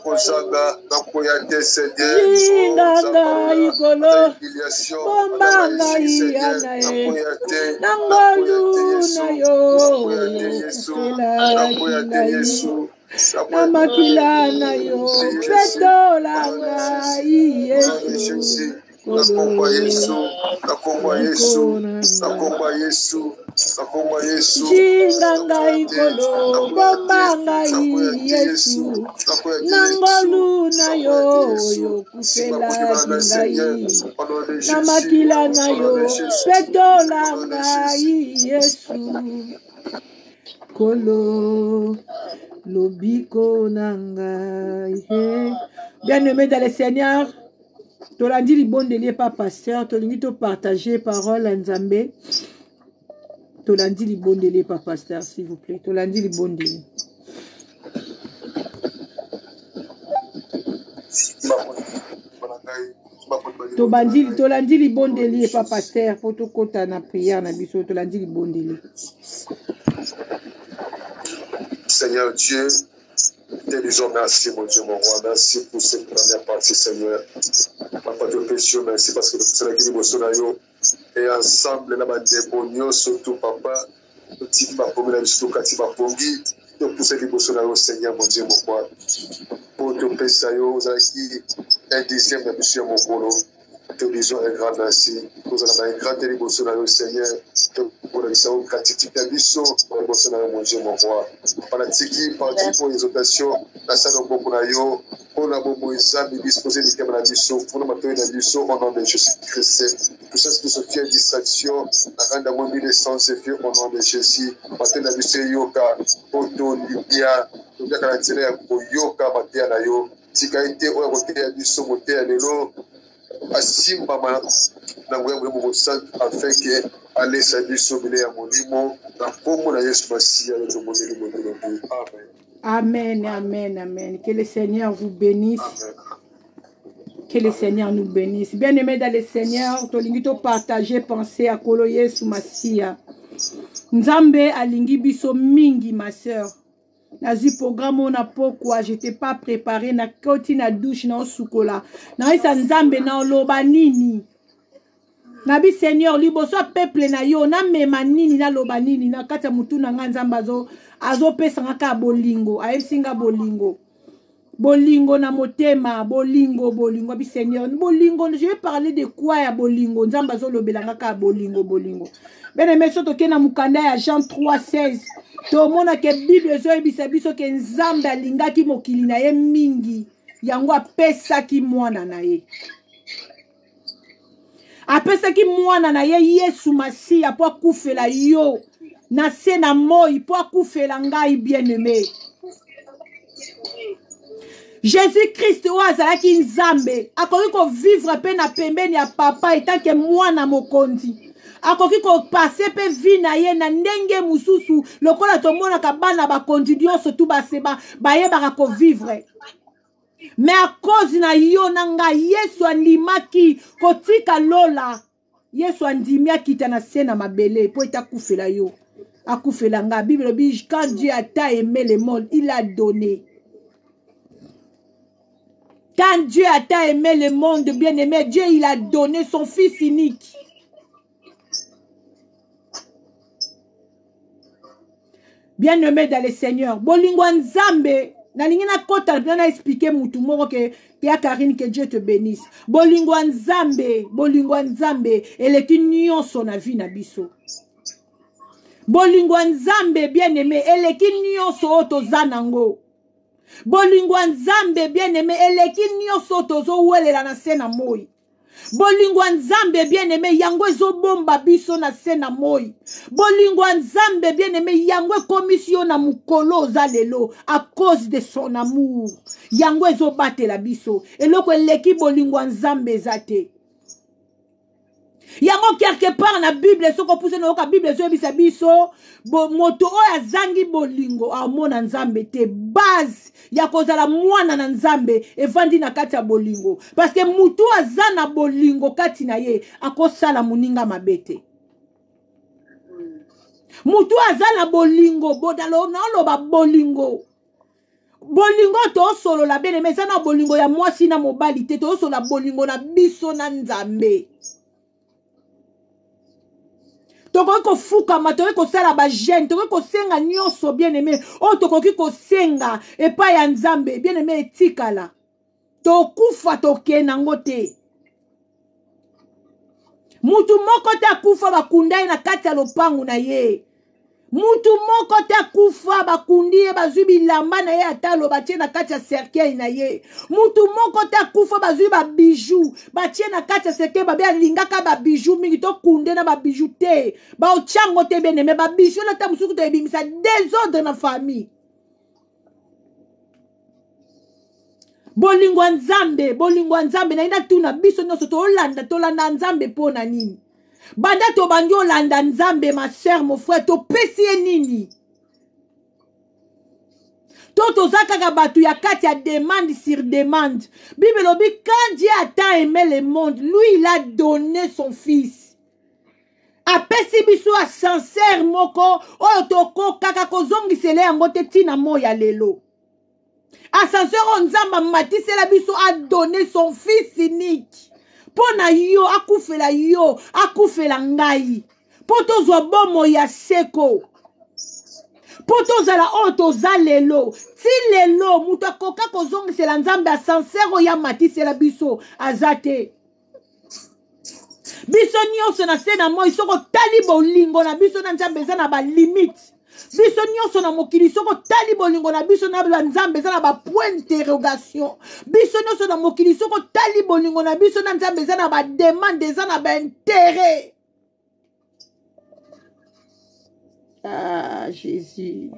Nakozanga, Nakoyate, Seigneur. Jinganga ikolo. Bombanga iyanae. Nangolu na yo. Kusela kingai. Namakila na yo. Petolanga Yesu. Jinganga ikolo. Bombanga Yesu. Nangolu na yo. Kusela kingai. Namakila na yo. Petolanga Yesu. Kolo. Lobiko nangai. Bien-aimé dans le Seigneur, Tolandi libondeli pas pasteur, tolingi to partager parole à Nzambe. Tolandi libondeli pas pasteur, s'il vous plaît. Tolandi libondeli. Tolandi libondeli pas pasteur, pour tout kota na prière na biso, tolandi libondeli. Seigneur Dieu, te disons merci, mon Dieu, mon roi. Merci pour cette première partie, Seigneur. Papa de précieux, merci parce que nous sommes qui nous et ensemble, nous avons surtout, papa, nous avons ma pompe, nous avons nous pousser les beaux Seigneur, mon Dieu, mon roi. Pour te précieux, vous avez un dixième de monsieur, mon roi. Te disons un grand merci. Nous avons un grand délicat, Seigneur. Pour les gens qui ont été mission, pour les gens mon Dieu, mon roi. Pendant que parti pour les exhortations, la salle de Bokonayo, on a beaucoup de disposer des caméras de mission, pour nous mettre la mission au nom de Jésus-Christ. Tout ça, c'est tout ce distraction, la rendre à mon milieu sans effet au nom de Jésus. Maintenant, la mission Yoka, Oto, Libya, tout le Canadien, pour Yoka, Matianayo, Tikaïté, ou à côté de mission, monter à l'élo. Asimba na ngwemwe mu sang afin que aller salut sobile ya molimo na pombo na Yesu Masia le tomoni le Amen. Amen, amen. Que le Seigneur vous bénisse. Amen. Que le Seigneur nous bénisse. Bien-aimés dans le Seigneur, tolingi to partager penser à Kolo Yesu Masia. Nzambe alingi biso mingi ma sœur. Nazi programme on a pourquoi j'étais pas préparé na koti na douche na sukola na isa nzambe na loba nini nabi Seigneur liboso peuple na yo na mema nini na loba nini na kata mutu na nzamba azo pesa ngaka bolingo ayesinga bolingo na motema bolingo bi Seigneur bolingo je vais parler de quoi ya bolingo nzamba zo lobela ngaka bolingo bene meso to kena mukanda ya Jean 3:16 to mona ke Bible zo ebisa biso ke nzambe alingaki mokili na ye mingi yango apesaki mwana na ye Yesu Masia po akufela yo na se na moi po akufela ngai bien-aimé Jésus-Christ o azalaki nzambe akoki ko vivre pe na pembeni ya papa etanke mwana mokonzi akoki ko passer pe vie na ye na ndenge mususu lokola tomona ka bana ba kondidio surtout baseba bayebaka ko vivre mais à cause na yo nanga Yesu andimaki kotika lola Yesu andimiaki tana sena mabele po etakufela yo akufela nga Bible dit quand Dieu a aimé le monde il a donné. Quand Dieu a aimé le monde bien-aimé, Dieu il a donné son fils unique. Bien-aimé dans le Seigneur. Bolingo nzambe, na lingina kota na expliquer mutu moko ke ya Karine que Dieu te bénisse. Bolingo nzambe, eleki nyonso na vie na biso. Bolingo nzambe bien-aimé, eleki nyonso otoza nango. Bolingo nzambe bien-aimé, eleki nyonso tozo welela na se na moi. Bolingo nzambe bien-aimé, yango ezobomba biso na se na moi. Bolingo nzambe bien-aimé, yango komisio na mukolo za lelo à cause de son amour. Yango ezobatela biso. Eloko eleki bolingo nzambe zate. Yango quelque part na Bible soko pousse na ka Bible zo bisa biso moto oya zangi bolingo amona nzambe te base ya kozala mwana na nzambe evandi na kati ya bolingo parce que mutu azana bolingo kati na ye akosala muninga mabete mutu azana bolingo bodalo na loba bolingo bolingo to solo la bien aimé, ça na bolingo ya mwasi na mobali te, to solo la bolingo na biso na nzambe. Toko ko fukama, toko ko sala ba jeune, toko ko senga nyonso bien aimé, o toko ko senga epa ya nzambe bien aimé etikala. To kufa to kenango te. Mutu moko te akufa bakundai na kati ya lopangu na ye. Mutu moko te akufa bakundi ye bazwi bilamba na ye atalo batie na kati ya cercueil na ye. Mutu moko te akufa bazwi ba bijou batie na kati ya cercueil babe alingaka ba bijou mingi to kunde na ba bijou te. Ba ochango te bene me ba bijou la ta musuku to ebimisa désordre na famille. Bolingo nzambe na ina tuna biso nyonso tolanda nzambe pona nini. Banda to bandi olanda nzambe ma sœur mon frère to pesi nini. To zaka batu ya kati ya demande sur demande. Bible lobi quand Dieu a tant aimé le monde, lui il a donné son fils. Apesi biso a sincère moko oyo toko kaka kozongisele yango te tina moya lelo. Ascenseur nzamba matisela biso a donné son fils unique. Pona yo akufela yo, akufela ngai. Poto zwa bomo ya seko. Poto zala oto za lelo. Ti lelo mutu akoka kozongisela nzambe ascenseur ya matisela biso azate. Biso nyonso na se na moi soko tali bolingo na biso na nzambe za na ba limite. Biso nyonso na mokili soko tali bolingo na biso na nzambe za na ba point d'interrogation. Biso nyonso na mokili soko tali bolingo na biso na nzambe za na ba demande za na ba intérêt. Ah Jésus.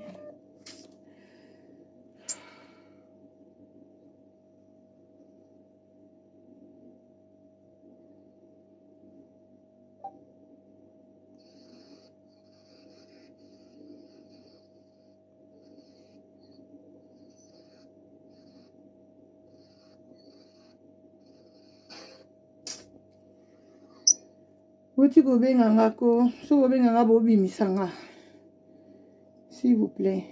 Oti ko benganga ko, so ko benganga bobi misanga. S'il vous plaît.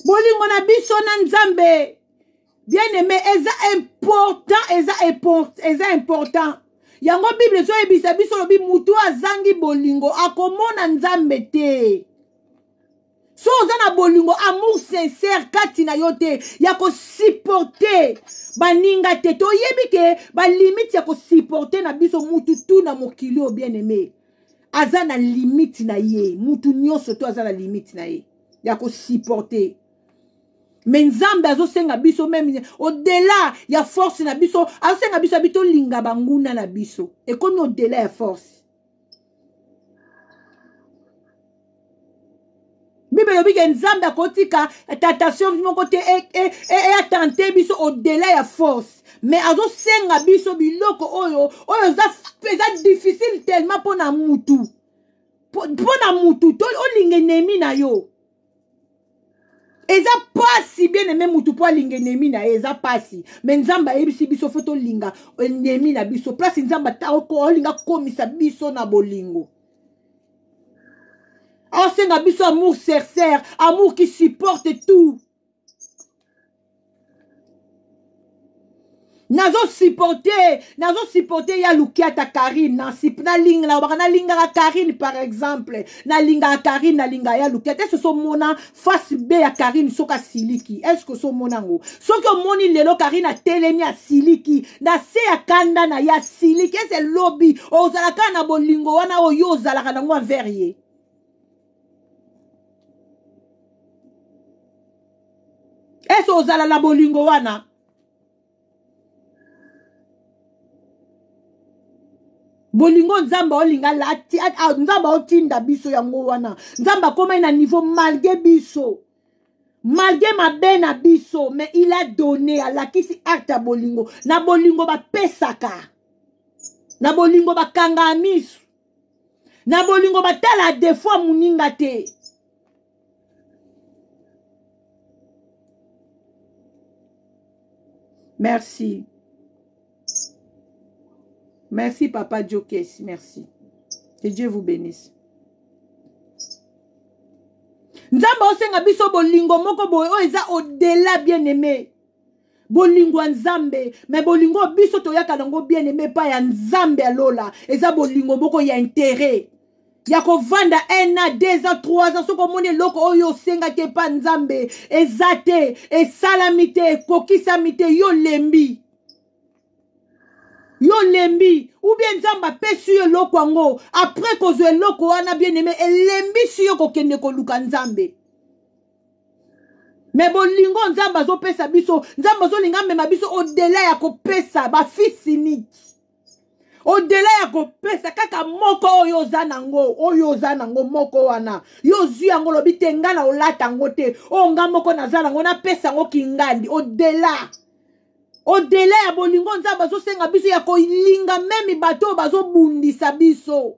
Bolingo na biso na nzambe. Bien aimé, eza important. Yango Bible so ebisa biso lobi mutu azangi bolingo akomona nzambe te. So ozana bolingo amour sincère kati na yo te ya ko supporter baninga te to yebi ke ba limite ya ko supporter na biso mutu tu na mokili o bien aimé. Azana limite na ye, mutu nyonso to azana limite na ye ya ko supporter. Mais nzambe azosenga biso même au-delà ya force na biso, azosenga biso bito linga banguna na biso. Et comme au-delà ya force. Bible lobi ke nzambe akotika tentation moko te atente biso au-delà ya force. Mais azosenga biso biloko oyo eza difficile tellement pona mutu. Pona mutu to olinge nemi na yo. Eza pasi bien aimé mutu po alinga nemi na eza pasi. Mais nzamba ebisi biso foto linga nemi na biso. Place nzamba ta olinga komisa biso na bolingo. Ensenga biso amour sincère, amour qui supporte tout. Nazo supporter ya lukiata Karine na linga Karine par exemple na linga Karine na linga ya lukiata. Est-ce que so mona face B ya Karine soka siliki? Est-ce que so mona ngo soki moni lelo Karine a telemi a siliki na se ya kanda na ya siliki? Est-ce lobby ozalaka na bolingo wana oyo ozalaka nango envers ye? Est-ce ozala la bolingo wana? Bolingo nzamba olinga lati nzamba otinda biso yango wana. Nzamba koma ina niveau malgré biso. Malgré ma bena biso, mais il a donné à la kisi acte bolingo. Na bolingo ba pesaka. Na bolingo ba kanga misu. Na bolingo ba tala des fois muninga te. Merci. Merci, Papa Jokes. Merci. Que Dieu vous bénisse. Nzamba nzamba osenga biso bolingo moko boye o eza au-delà bien aimé. Bolingo nzambe, mais bolingo biso toyaka nango bien aimé pa ya nzambe alola. Eza bolingo moko ya intérêt. Ya ko vanda 1 an, 2 ans, 3 ans, soko moni loko oyo senga ke pa nzambe, ezate, esalamite, kokisamite, yo lembi. Yo lembi, ou bien nzamba pesu yo loko ango, après kozwe loko wana bien aimé, lembi si yo kokende koluka nzambe. Mais bolingo nzamba zo pesa biso, nzamba zo linga mema biso au-delà ya ko pesa, ba fils unique. Au-delà ya kopesa kaka moko oyo zanango moko wana yo zwi yango lobi te nga na olata ngo te o nga moko nazala ngo na pesa ngo kingandi au-delà ya bolingo nzamba bazosenga biso ya kolinga memi bato bazobundisa biso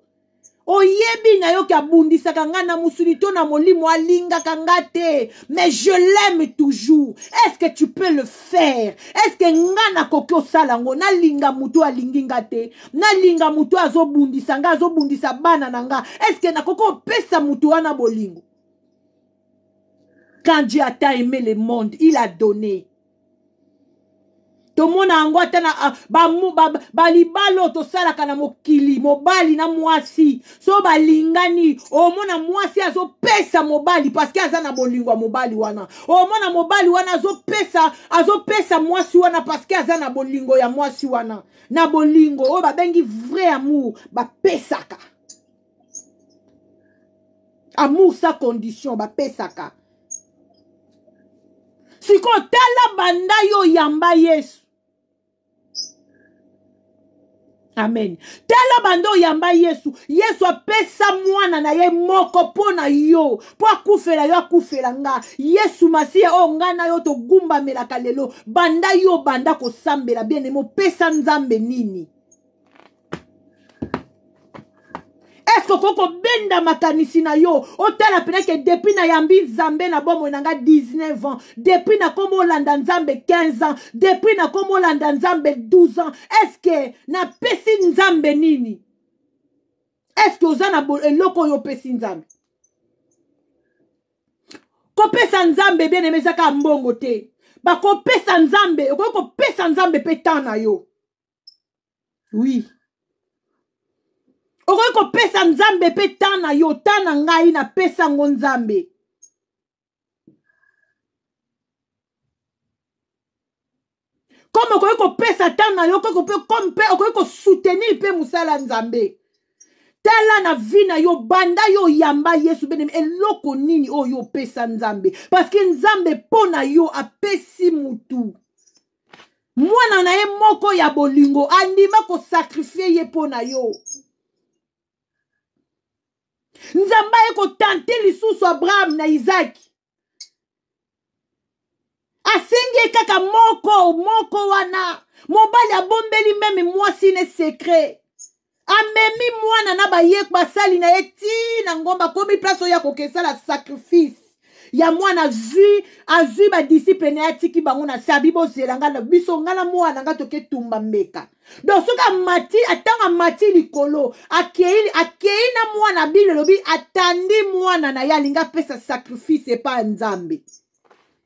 oyebi na yo ki abundisaka nga na musuni to na molimo alingaka nga te, mais je l'aime toujours. Est-ce que tu peux le faire? Est-ce que nga na koki osala ngo na linga mutu alingi nga te, na linga mutu azobundisa nga azobundisa bana na nga, est-ce que na koki opesa mutu wana bolingo? Quand Dieu a tant aimé le monde, il a donné. Tomona ango atana balibalo to sala kana mokili mobali na mwasi so balingani omona mwasi azo pesa mobali parce que azana bolingwa mobali wana omona mobali wana azo pesa mwasi wana parce que azana bolingo ya mwasi wana na bolingo o babengi vrai amour ba pesaka amour sans condition ba pesaka siko tala banda yo yamba Yesu. Amen. Tala bando yamba Yesu. Yesu apesa mwana na ye moko pona yo. Po akufela yo akufela nga. Yesu masia o nga na yo to gumba melaka lelo. Banda yo banda ko sambela bien emo pesa nzambe nini. Est-ce que koko benda makanisi na yo otala pena ke depuis na yambi nzambe na bomo nanga 19 ans depuis na komo landa nzambe 15 ans depuis na komo landa nzambe 12 ans est-ce que na pesi nzambe nini? Est-ce que ozana eloko yo pesi nzambe? Ko pesa nzambe bien emezaka mbongo te ba ko pesa nzambe ko pesa nzambe petana yo. Oui. Okoki kopesa nzambe pe tana yo tana ngai na pesa ngo nzambe. Comme okoki kopesa tana yo okoki ko soutenir pe musala nzambe. Tala na vina yo banda yo yamba Yesu benem eloko nini oyo pesa nzambe parce que nzambe pona yo apesi mutu. Mwana na ye moko ya bolingo andima ko sacrifier ye pona yo. Nzamba eko tante lisusu Abraham na Isaac. Asengi kaka moko wana. Mobali abombeli meme mwasi ne secret. Amemi mwana na bayek basali na eti na ngomba komi place ya kokesa la sacrifice. Ya mwana azui ba disciple na atiki bango na sabi bo zelanga na biso ngala mwana nga toke tumba meka. Donc soka mati atanga mati likolo akei na mwana bile lobi atandi mwana na yalinga pesa sacrifice pas nzambe.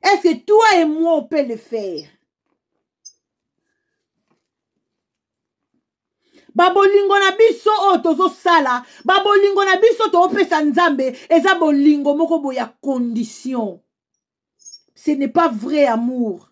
Est-ce que toi et moi on peut le faire? Babolingo na biso o tozo sala, babolingo na biso to opesa nzambe, eza bolingo moko boya condition. Ce n'est pas vrai amour.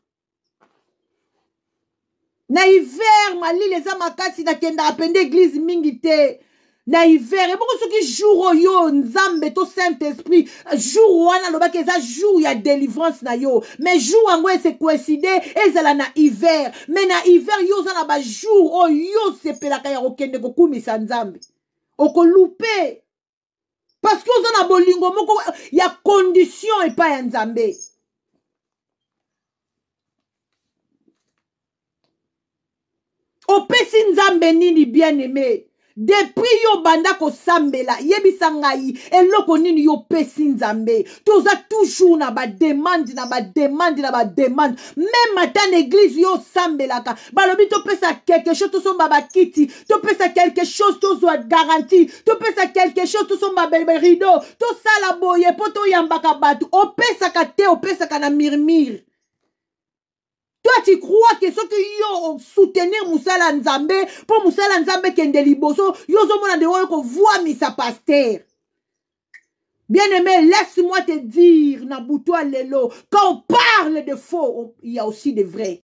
Na hiver malili eza makasi na kenda apende église mingi te. Na hiver et beaucoup qui jour yo nzambe to Saint-Esprit jour wana lobaki eza jour ya délivrance na yo mais jour ango se coïncider ezala na hiver mais na hiver yo za na ba jour o yo sepelaka ya okende kokumisa nzambe okolupe parce que oza na bolingo moko ya condition epa ya nzambe. Opesi nzambe nini bien aimé Depuis yo banda ko sambela, yebisa ngai, eloko nini yo pesi nzambe. Toza toujours na ba demande, na ba demande, na ba demande. Même matin l'église yo sambelaka. Balobi to pesa quelque chose, to somba ba kiti. To pesa quelque chose, to soit garantie. To pesa quelque chose, to somba bebe rideau. To sala boye, poto yambaka batu. O pesa ka te, o pesa ka na mirmir. Toi, tu crois que ce que yo soutenir Moussala Nzambe, pour Moussala Nzambe kende liboso, yo zo mona de ko voix misa pasteur. Bien-aimé, laisse-moi te dire, Nabutoa Lelo, quand on parle de faux, il y a aussi de vrai.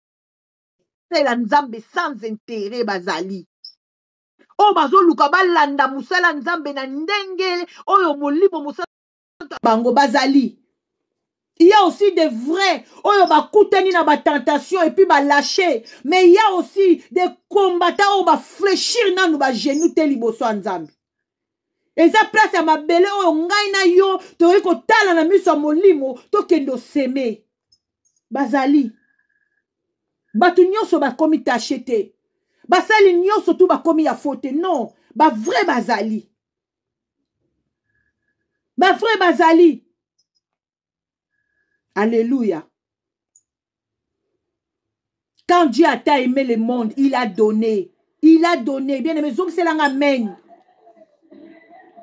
C'est la Nzambe sans intérêt, Bazali. Oh, bazo luka balanda Moussala Nzambe na ndengele, oh yo molibo Moussala Bango Bazali. Il y a aussi des vrais, oh yo ba koutani na ba tentation et puis ba lâcher. Mais il y a aussi des combattants, oh ba fléchir na nou ba genou te liboso Nzambe. Et ça place à ma belle, oh ngai na yo, to ko tala na miso molimo, to kendo seme. Bazali. Batu nyonso ba komi t'acheter. Basali nyonso tout ba komi ya faute. Non, ba vrai Bazali. Ba vrai Bazali. Alléluia. Quand Dieu a tant aimé le monde, il a donné. Il a donné. Bien aimé, c'est l'amen.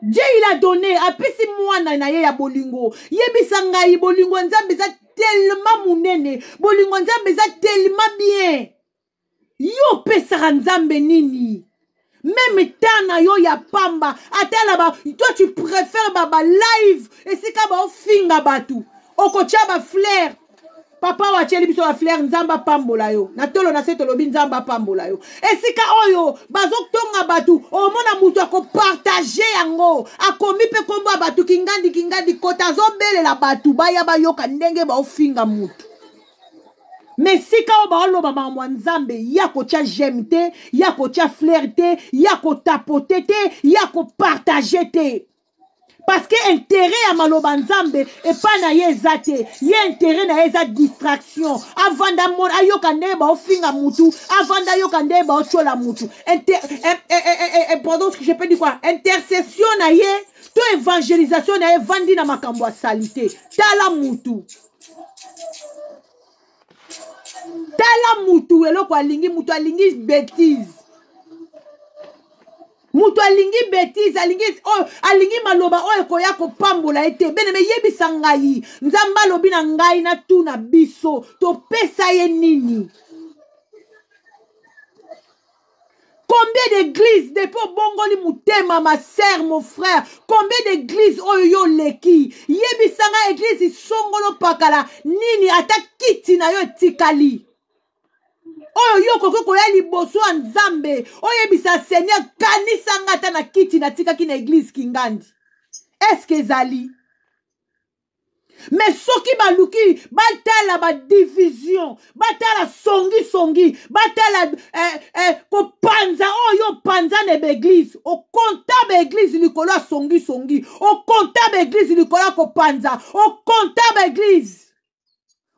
Dieu, il a donné. Apesi moi na ye ya bolingo. Yebisa ngai bolingo nzambe za tellement munene. Bolingo nzambe za tellement bien. Yo pesa nzambe nini. Même temps yo ya pamba. Atala ba, toi tu préfères ba live. Et c'est ka ba finga batu. Okocha ba flair. Papa wa cheli biso ba flair nzamba pambola yo. Na tolo na seto lobi nzamba pambola yo. Esika oyo bazok tonga batu o mona mutu ako partager yango. Akomi pe kombo batu kingandi kota zo bele la batu baya ba yoka ndenge ba ofinga mutu. Mais si ka o ba oloba mwa nzambe yako cha jemte, yako cha flirte, yako tapoter te, yako partager te. Parce que intérêt à maloba nzambe et pas na yezate, y intérêt na yeza distraction. Avant d'amon ayoka ndeba ofinga mutu, avant d'ayoka ndeba ochola mutu. Pardon, ce que je peux dire quoi? Intercession na ye, to évangélisation na ye vandi na makambo salité. Tala mutu. Tala mutu eloko alingi mutu alingi bêtise. Mutu alingi bêtise, alingi maloba oyo koya ko pambola ete. Bene me yebisa ngai, nzamba lobi na ngai na tu na biso, to pesa ye nini? Combien d'églises, depuis bongoli mutema, ma sœur, mon frère, combien d'églises oyo leki? Yebisa nga église songolo pakala, nini ata kiti na yo tikali. Oyo yo koko koya liboso nzambe oyo bisa Seigneur kanisa ngata na kiti na tika ki na église kingandi. Est-ce que zali? Mais soki baluki batala ba division, batala songi, batala ko panza oyo panza ne église, o comptable église likolo songi, o comptable église likolo ko panza, o comptable église.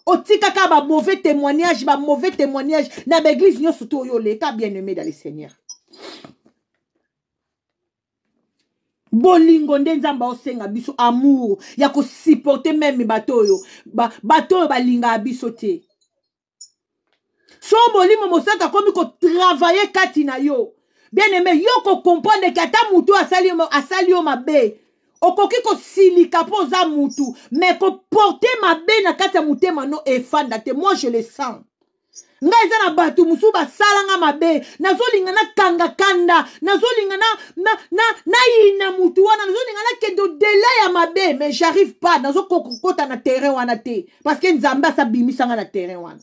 Otika ka ba mauvais témoignage, na l'église nyo surtout yo le ka bien-aimé dans le Seigneur. Bolingo nde nzamba osenga biso amour ya ko supporter même batoyo batoyo balinga biso te. So bolimo mosaka komi ko travailler kati na yo. Bien-aimé, yo ko comprendre que ata mutu asali yo mabe. Okoki ko silika po za mutu, mais ko porter mabe na kati ya mutema no efanda te. Moi je le sens. Nga eza na batu musu basala nga mabe, nazolinga na kanga kanda, nazolinga na ina mutu wana, nazolinga na kendo dela ya mabe, mais j'arrive pas, nazokokota na terrain wana te, parce que nzamba sa bimisa nga na terrain wana.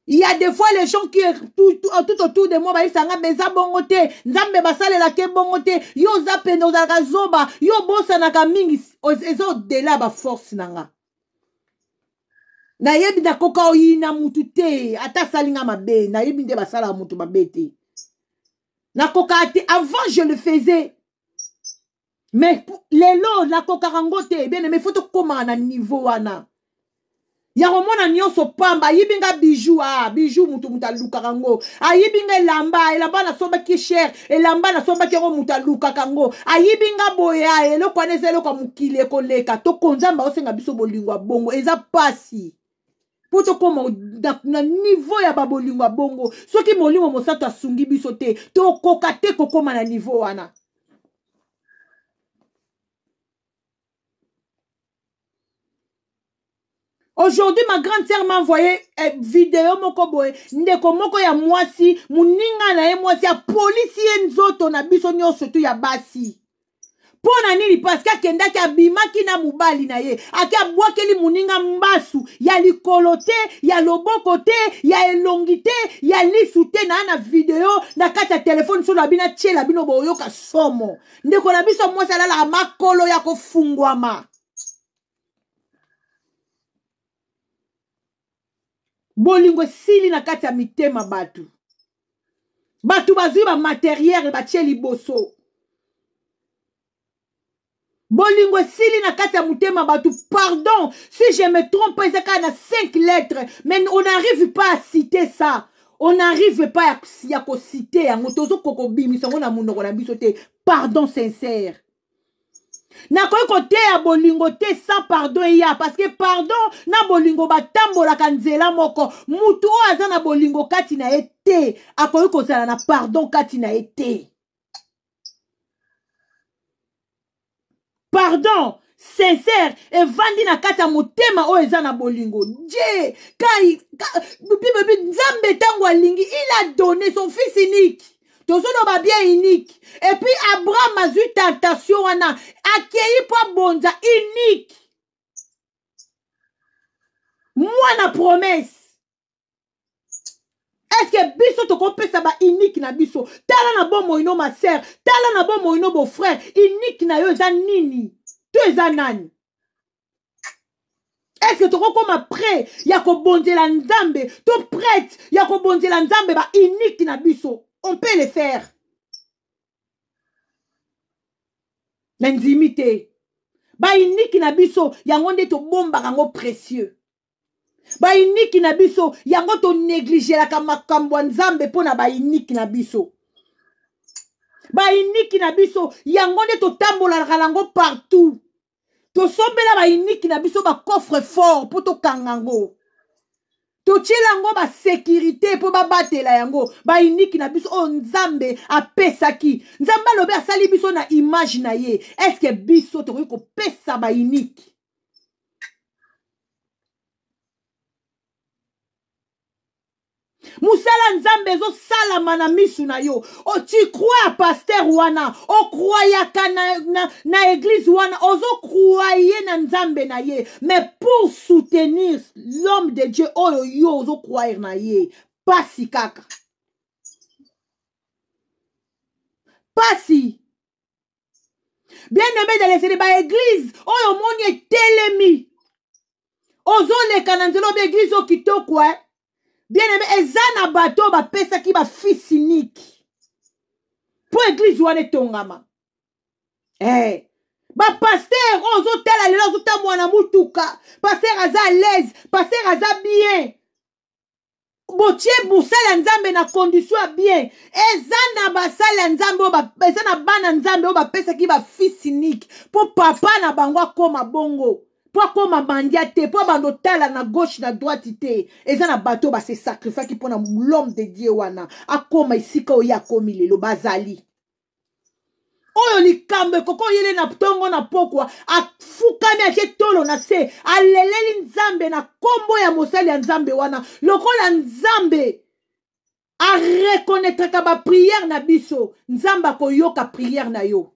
Il y a des fois les gens qui tout autour de moi, ils sont beza bongote, nzambe basale la ke bongote, yo zape no zakazoba, yo bosa na kamingi, ezo dela ba force nanga. Na yebi na koka oyina mutu te, ata salinga mabe, na yebi nde basala mutu mabe te. Na koka ate, avant je le faisais. Mais lelo na koka rangote, bien mais faut to koma na niveau wana. ya romona nyonso pamba ayibinga bijou bijou mutu mutaluka ngo ayibinga elamba na somba ki cher elamba na somba ki ngo mutaluka kango ayibinga boya eloko anese eloko mukili ekoleka to konzamba osenga biso bolingwa bongo eza pasi poto koma na niveau ya babolingwa bongo soki molimo mosato asungi biso te to koka te kokoma na niveau wana. Aujourd'hui, ma grande sœur m'a envoyé vidéo moko boye ndeko moko ya mwasi muninga na ye mwasi ya polisi enzoto na biso nyonso tu ya basi. Pona nini parce que akendaki abimaki na mubali na ye aki abwakeli muninga mbasu ya likolo te ya loboko te ya elongi te ya lisu te na video na kati ya telefone so na bina tiela bino boyoka somo ndeko na biso mwasi alala makolo ya kofungwama. Bolingo sili na kati ya mitema batu bazui ba matériel batie liboso. Bolingo sili na kati ya mutema batu. Pardon si je me trompe, ezaka na 5 lettres mais on n'arrive pas à citer ça. On n'arrive pas à citer yango tozo koko bimisa ngo na munoko na biso te. Pardon sincère. Na kote ya bolingo te sans pardon ya parce que pardon na bolingo batambola kanzela moko mutu o aza na bolingo kati na ete akoyi kozala na pardon kati na ete. Pardon sincère evandi na kati ya motema o eza na bolingo. Dieu kai Nzambe tango alingi il a donné son fils unique. Tozono ba bien unique. Et puis Abraham a eu tentation wana accueilli pas bonza unique. Moi na promesse. Est-ce que biso to kopesa ba unique na biso? Tala na bon moino ma sœur, tala na bon moino beau frère, unique na yo za nini? Tu eza nani? Est-ce que tu comme prêt ya ko bonzela Nzambe, to prête ya ko bonzela Nzambe ba unique na biso? On peut le faire. L'intimité. Ba unique na biso yango nde to bomba kango précieux. Ba unique na biso yango to négliger la makambo Nzambe pona ba unique na biso. Ba unique na biso yango nde to tambola lango partout. To sombela ba unique na biso ba coffre fort pour to kangango. To chilango ba sécurité po ba batela yango ba unique na biso o Nzambe apesaki. Nzambe lobe asali biso na image na ye. Est-ce que biso to ko pesa ba unique? Musala Nzambe zo salama na misu na yo. O tu crois à pasteur wana, o croyaka na église wana, ozo croyer na Nzambe na ye. Mais pour soutenir l'homme de Dieu, oyo yo ozo croire na ye. Pasi kaka. Pasi. Bien aimé dans les églises, oyo moni telemi. Ozo le kananzelo be église o kitoko eh. Bien aimé, ezana bato ba pesa ki ba fils unique. Pour église wane tongama. Eh. Ba pasteur ozo tela lelo ozo ta mwana mutuka. Pasteur aza à l'aise, pasteur aza bien. Botie busala Nzambe na condition bien. Ezana basala Nzambe ba ezana bana Nzambe o ba pesa ki ba fils unique. Pour papa na bango akoma bongo. Pour comme mandiate, pour bandotala na gauche na droite te, eza na bateau ba se sacrifier qui pour l'homme de Dieu wana. Akoma isika oya komi lelo bazali. Oyo likambe koko yele na tongo na pokwa, afukami ake tolo na se, aleleli Nzambe na kombo ya mosali ya Nzambe wana. Lokola Nzambe a reconnaître ka ba prière na biso, Nzamba ko yoka prière na yo.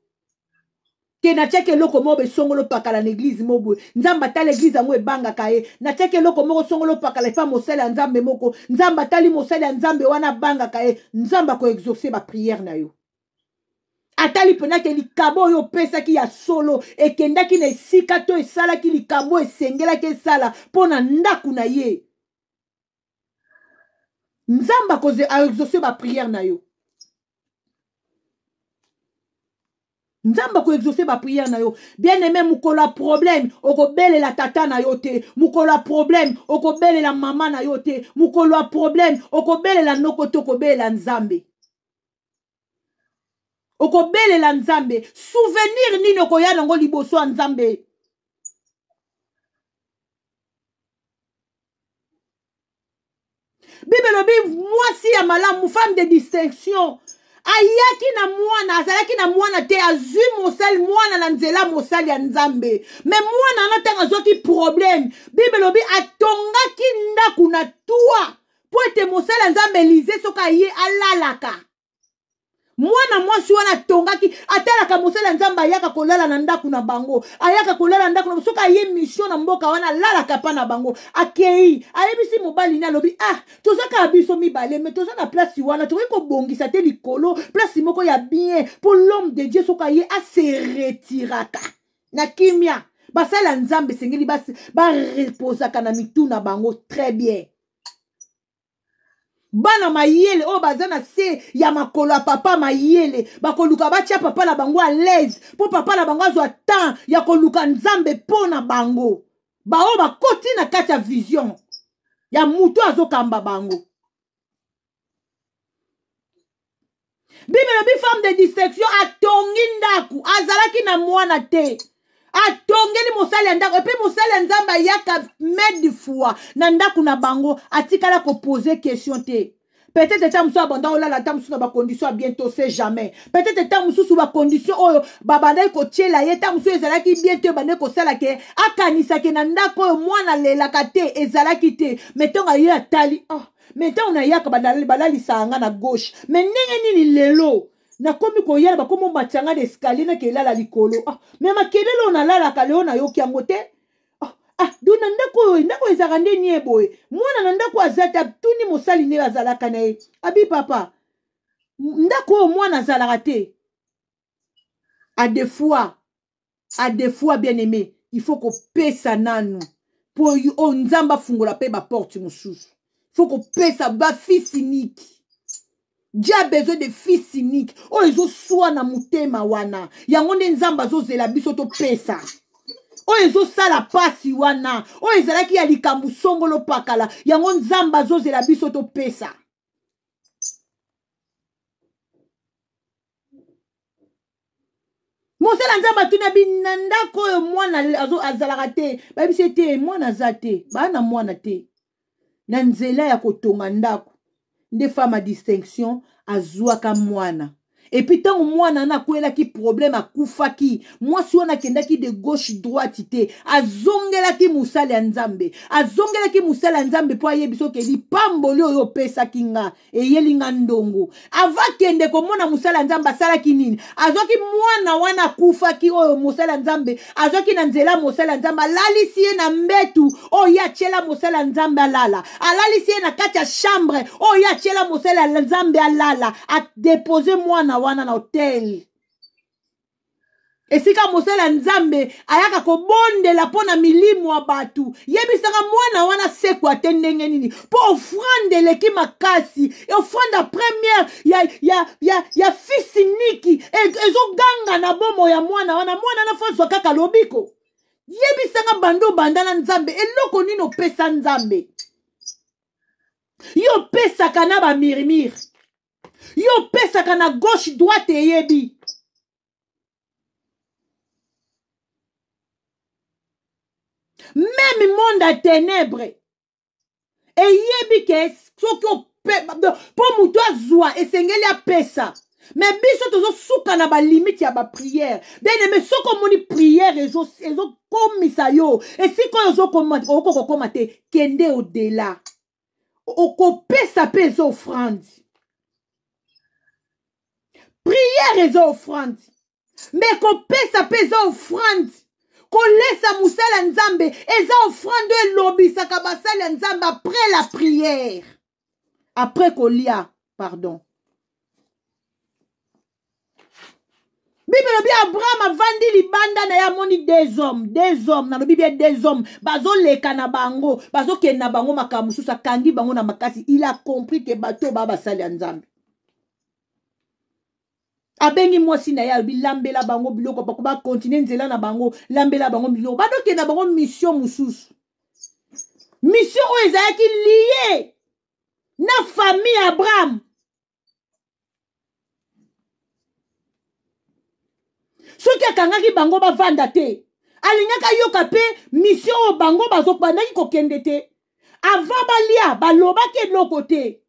Que na tcheke loko mobe songolo pakala l'église mobo Nzamba ta l'église amwe banga kae na tcheke loko moko songolo pakala fa mosala Nzambe moko Nzamba tali mosala Nzambe wana banga kae Nzamba ko exaucer ba prière na yo atali pena ke likabo yo pesa ki ya solo e kenda ki na sika to esala ki likabo esengela ke sala pona ndaku na ye Nzamba ko exaucer ba prière na yo Nzamba ko exaucer ba prière na yo. Bien aimé mukola problème, oko bele la tata na yo te. Mukola problème, oko bele la maman na yo te. Mukola problème, oko bele la nokoto ko bele la nzambe. Oko bele la nzambe. Souvenir nini oko ya nango liboso nzambe. Bible lobi mwasi ya malamu, femme de distinction. Ayaki na mwana, azalaki na mwana te, azui mosali mwana na nzela mosali ya nzambe. Me mwana anatanga zoki problème. Bible lobi atongaki ndaku na tua. Po ete mosali ya nzambe lize soka ye alalaka. Mwana mwasi wana tongaki atalaka mosala nzamba ayaka kolala na ndaku na bango, ayaka kolala ndaku na soka ye mission na mboka wana lalaka pa na bango akei ayebisi mobali na lobi tozaka abiso mibale mais toza na place wana tokoki kobongisa te likolo place moko ya bien pour l'homme de Dieu soka ye se retiraka na kimia basala nzambe sengeli ba reposaka na mitu na bango très bien. Bana mayele o bazana se ya makolo ya papa mayele bakoluka batia papa na bango à l'aise po papa na bango azwa temps ya koluka nzambe po na bango bao bakoti na kati ya vision ya mutu azokamba bango. Bible bi femme de distinction atongi ndaku azalaki na mwana te atongeli mosali ya ndako epe mosali ya nzamba yaka mede fois na ndaku na bango atikala ko poser question te. Peut-être état musu abanda olala ta musu na ba condition bientôt c'est jamais. Peut-être état musu sous ba condition oyo babanda ko tiela ye ta musu ezalaki bientôt bande ko sala ke akanisa ke na ndako oyo mwana lelaka te ezalaki te metonga ye atali metonga na yaka balali sanga na gauche mais ndenge nini lelo na komi ko yela bakomo matanga d'escalier na ke lala likolo mais makelelo na lala ka leo na yoki yango te duna ndako ezaka ndeni eboye mwana na ndako azata tuni mosali ne azalaka na ye abi papa ndako oyo mwana azalaka te à des fois bien aimé il faut kopesa nanu po o nzamba fungola pe ba porte mosusu faut kopesa ba fils unique. Dieu a besoin de fils unique o ezo swa na mutema wana yango nde nzamba zozela biso to pesa o ezo sala pasi wana o ezalaki ya likambu songolo pakala yango nzamba zozela biso to pesa. Mosala nzamba tuna binandako oyo mwana azalaka te babisi te mwana aza te bana mwana te na nzela ya kotonga ndako nde femme à distinction azwaka mwana. Et puis tant mwana na kwelaki problème akufaki mwasi wana kendaki de gauche droite te azongelaki musala ya nzambe po ayebiso ke lipamboli oyo opesaki nga eyelinga ndongo avakende komona musala ya nzambe asalaki nini azwaki mwana wana akufaki oyo musala ya nzambe azwaki na nzela musala ya nzambe alalisi ye na mbetu oyo atiela musala ya nzambe alala alalisi ye na kati ya chambre oyo atiela musala ya nzambe alala adepose mwana wana na hotel esika mosala nzambe ayaka kobondela pona milimu wa batu yebisaka mwana wana sekwa te ndenge nini po offrande leki makasi offrande première ya fils niki ezoganga na bomo ya mwana wana na fazwa kaka lobiko yebisaka bando bandana nzambe eloko nini opesa nzambe yo pesaka na ba mirimir yo pesaka na gauche droite eyebi même monde à ténèbres eyebi ke soki po mutu azwa esengeli apesa mais biso tozosuka na balimite ya baprière bien aimé soko omoni prière ezokomisa yo esika oyo okokokoma te kende odela okopesa mpe eza offrande prière eza offrande mais kopesa mpe eza offrande kolesa musala nzambe eza offrande elobisaka basala nzambe après la prière après kolia pardon. Bible lobi Abraham avandi libanda na ya moni des hommes na lobi bien des hommes bazo leka na bango bazo kena bango makamu susa kangi bango na makasi il a compris que bato ba basala nzambe abengi mwasi na ya bi lambela bango biloko bako ba continuer nzela na bango lambela bango biloko badoke na bango mission mususu mission oyo ezalaki lié na famille Abraham soki akangaki bango bavanda te alingaka yoka pe mission oyo bango bazokubandaki kokende te avant balia balobaki eloko te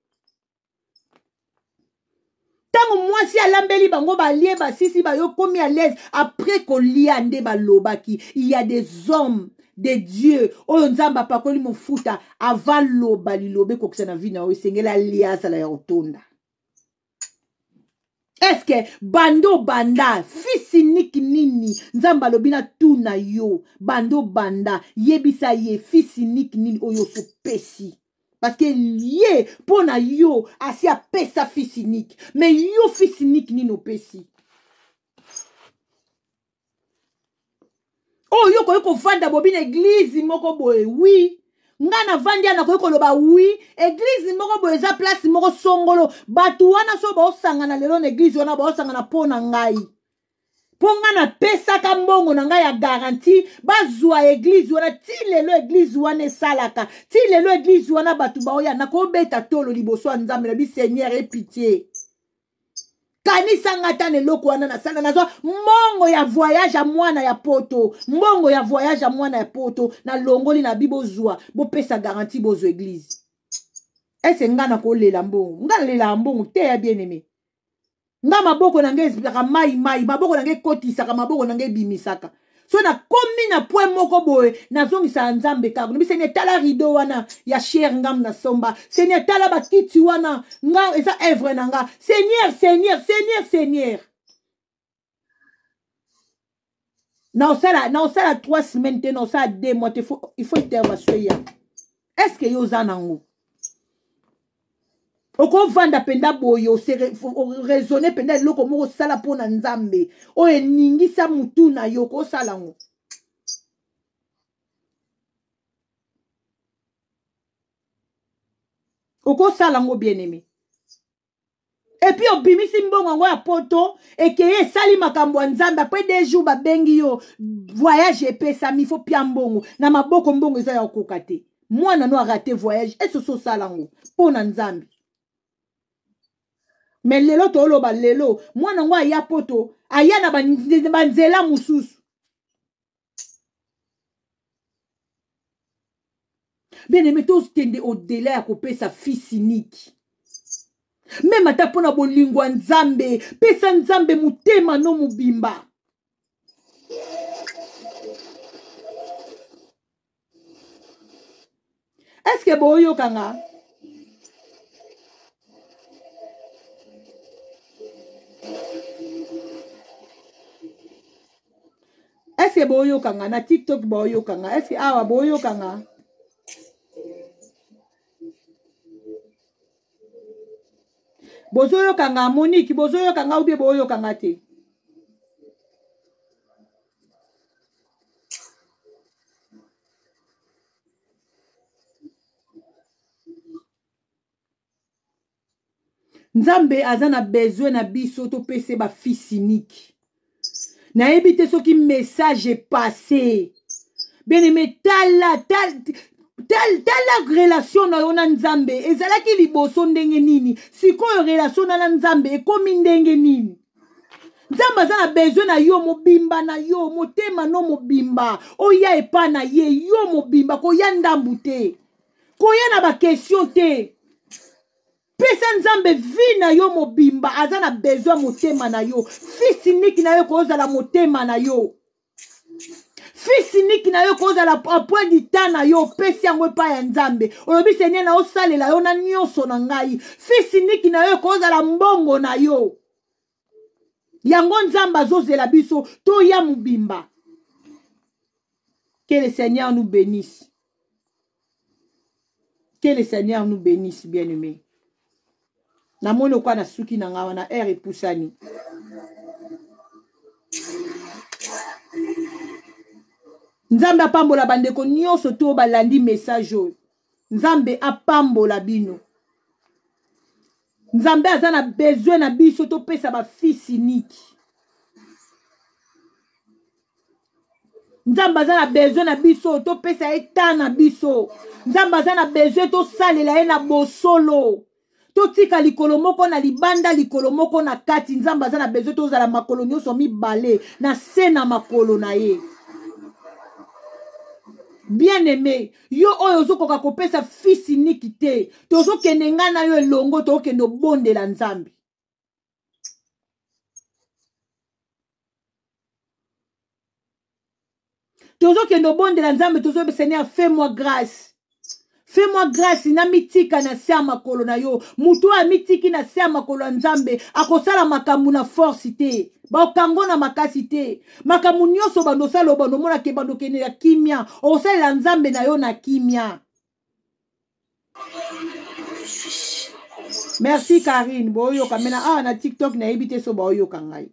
tango mwasi alambeli bango balie basisi bayo komi à l'aise après kolia nde balobaki il y a des hommes de Dieu oyo nzamba pakoli mofuta avant loba lilobe kokisa na vie na oyo sengela lia sala ya otonda. Est-ce que bando banda fils niki nini nzamba lobina tuna yo bando banda yebisa ye fils niki nini oyo so pesi parce que lié pona yo asi a pesa fils unique mais yo fils unique nini opesi oh yo ko vanda bobina église moko boye oui ngana vandi ana ko loba oui église moko boye za place moko songolo batu wana so ba osangana lelo na église wana ba osangana pona ngai ponga na pesa ka mbongo na ngai ya garantie bazwa église wana ti lelo église wana esalaka ti lelo église wana batu ba oya na ko beta tolo liboso nzambe na bi Seigneur et pitié kanisa ngata ne loko wana na sala nazo mbongo ya voyage a mwana ya poto mbongo ya voyage a mwana ya poto na longoli na bibo zwa bo pesa garantie bozo église ese ngana ko lela mbongo ngana lela mbongo te ya bien aimé nga maboko na nge espika mai maboko na nge kotisaka maboko na nge bimisaka so na komi na point moko boye nazongisa nzambe kako nibi seigneur tala rideau wana ya cher ngam na somba seigneur tala bakiti wana nga eza œuvre na nga seigneur na osala 3 semaines te na osala 2 mois te il faut intervention ya est-ce que yo za nango oko vanda penda boyo raisonner penda loko moko sala pona nzambe o eningisa mutu na yo ko sala ngo oko sala ngo bien aimé et puis obimisi mbongo ngo ya poto ekeye sali makambo nzambe après 2 jours ba bengi yo voyage epesa mi faut pia mbongo na maboko mbongo eza ya okokate mwana no a raté voyage et so sala ngo pona nzambe. Mais lelo toloba lelo mwana ngo aya poto aya na banzela mususu bien aimé tous tende au délai à kopesa fils unique même ata pona bolingwa nzambe pesa nzambe mutema no mubimba est-ce que boyo kanga est-ce que boyo kanga na TikTok boyo kanga est-ce que awa boyo kanga bozoyo kanga Monique bozoyo kanga ubie boyo kanga te nzambe azana besoin na biso to pese ba fils unique na ebite soki message est passé bien aimé tala relation na yo na nzambe ezalaki liboso ndenge nini sikoyo relation na nzambe ekomi ndenge nini nzambe aza na besoin na yo mobimba na yo motema no mobimba oya epa na ye yo mobimba koya ndambu te koya na bakestion te pesa nzambe vi na yo mobimba aza na besoin motema na yo fils unique na yo kozala motema na yo fils unique na yo kozala point du temps na yo pesi yango epai ya nzambe olobi seigneur na osalela yo na nyonso na ngai fils unique na yo kozala mbongo na yo yango nzambe azozela biso toya mobimba. Que le Seigneur nous bénisse, que le Seigneur nous bénisse bien aimé. Na mono kwa na suki na nga wana air epusani nzambe apambola bandeko nyonso to balandi message oyo nzambe apambola bino Nzambe aza na besoin na biso topesa ba fils unique. Nzambe aza na besoin na biso topesa eta na biso. Nzambe aza na besoin tosalela ye na bosolo. Totika likolo moko na libanda likolo moko na kati. Nzambe aza na besoin tozala makolo nyonso mibale na se na makolo na ye. Bien aimé, yo oyo ozokoka kopesa fils unique te. Tozokende nga na yo elongo tokende obondela Nzambe. Tozokende obondela Nzambe tozobe Seigneur fais-moi grâce. Fais-moi grâce na mitika na se makolo na yo. Mutu a mitiki na se makolo ya Nzambe akosala makambo na force te. Ba kango na makasi te. Makambo nyonso bando sala bando mona ke bando kene ya kimia. Osala Nzambe na yo na kimia. Merci Karine. Boyo kamena na TikTok na ebite so boyo kangai.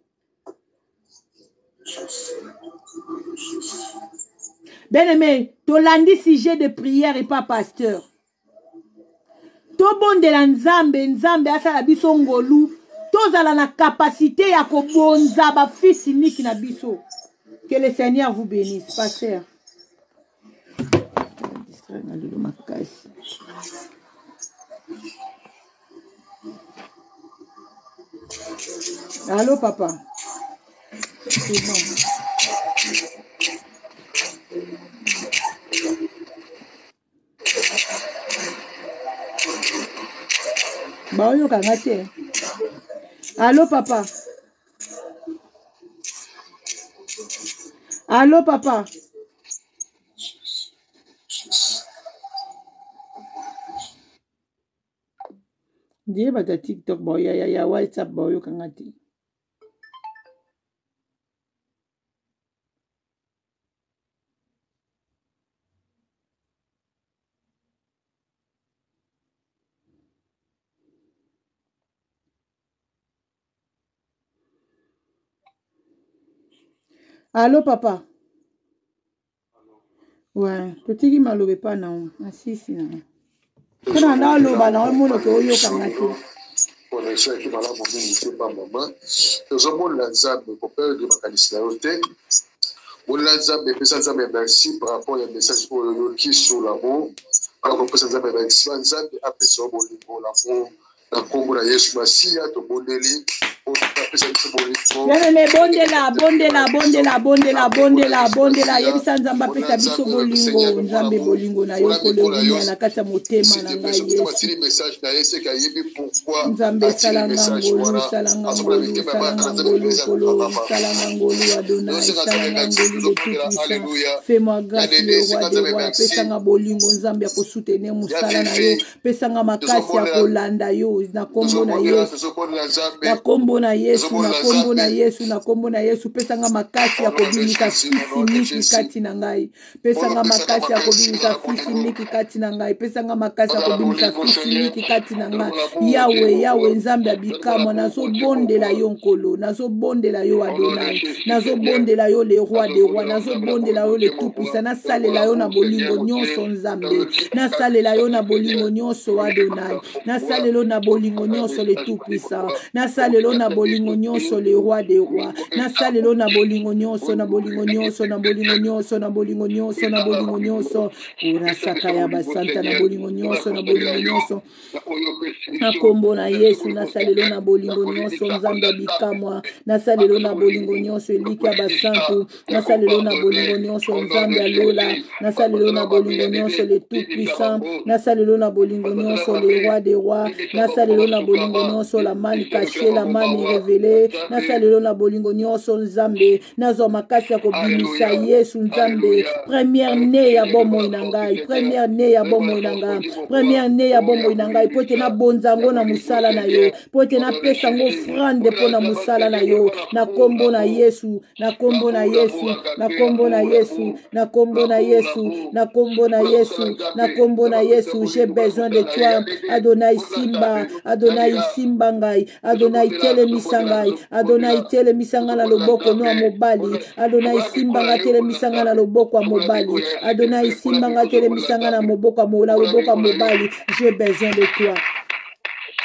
Bien-aimé, tolandi sujet de prière et pas pasteur. Tobonde la Nzambe, Nzambe asala biso ngolu. Tozala na capacité ya kobonza ba fils unique na biso. Que le Seigneur vous bénisse, pasteur. Allô, papa. C'est bon. Bah, yo kangate. Allô, papa. Allô, papa. Ndiye bata TikTok bo ya WhatsApp bo yo kangate. Allô, papa. Ouais, petit qui m'a levé pas non. Assis non. Quand on a le ballon, on monte au yo kangate. Connexion qui m'a là pour venir par maman. Nous avons l'Anzambe pour peur de ma qualité. Mon Nzambe pesa Nzambe merci par rapport au message pour le qui sur l'amour. Alors pesa Nzambe merci. Nzambe apesa bolingo l'amour. Na kombo na Yesu Masiya to bondeli. Bondela yebisa Nzambe apesa biso bolingo Nzambe bolingo na yo kolongia na kati ya motema na ngai Yesu Nzambe salanga ngolu Adonai salanga ngolu le tout puissant fais-moi grâce le roi des rois pesanga bolingo Nzambe akosoutenir musala na yo pesanga makasi ya kolanda yo na kombo na Yesu na kombo na Yesu na kombo na Yesu na kombo na Yesu pesanga makasi ya kobimisa fifiniki kati na ngai pesanga makasi ya kobimisa fifiniki kati na ngai pesanga makasi ya kobimisa fifiniki kati na ngai Yawe Nzambe abikamwa nazobondela yo nkolo nazobondela yo Adonai nazobondela yo le roi des rois nazobondela yo le tout puissant nasalela yo na bolingo nyonso Nzambe nasalela yo na bolingo nyonso Adonai nasalela yo na bolingo nyonso le tout puissant nasalelo na bolingo nyonso le roi des rois nasalelo na bolingo nyonso na bolingo nyonso na bolingo nyonso na bolingo nyonso na bolingo nyonso ora sakaya basanta na bolingo nyonso na bolingo nyonso na kombo na Yesu nasalelo na bolingo nyonso Nzambe bikamwa nasalelo na bolingo nyonso elika basantu nasalelo na bolingo nyonso Nzambe alola nasalelo na bolingo nyonso le tout puissant nasalelo na bolingo nyonso le roi des rois nasalelo na bolingo nyonso la mani caché la mani révélé nasalelo na bolingo nyonso Nzambe nazo makasi ya kobimisa Yesu Nzambe première né ya bomoi na ngai première né ya bomoi na ngai première né ya bomoi na ngai po te na bonzango na musala na yo po te na pesa ngo offrande po na musala na yo na kombo na Yesu na kombo na Yesu na kombo na Yesu na kombo na Yesu na kombo na Yesu na kombo na Yesu j'ai besoin de toi Adonai Simba Adonai Simba ngai Adonai telemisa ngai Adonai telemisa ngai na loboko no mobali Adonai Simba ngai telemisa ngai na loboko mobali Adonai Simba ngai telemisa ngai na loboko mobali j'ai besoin de toi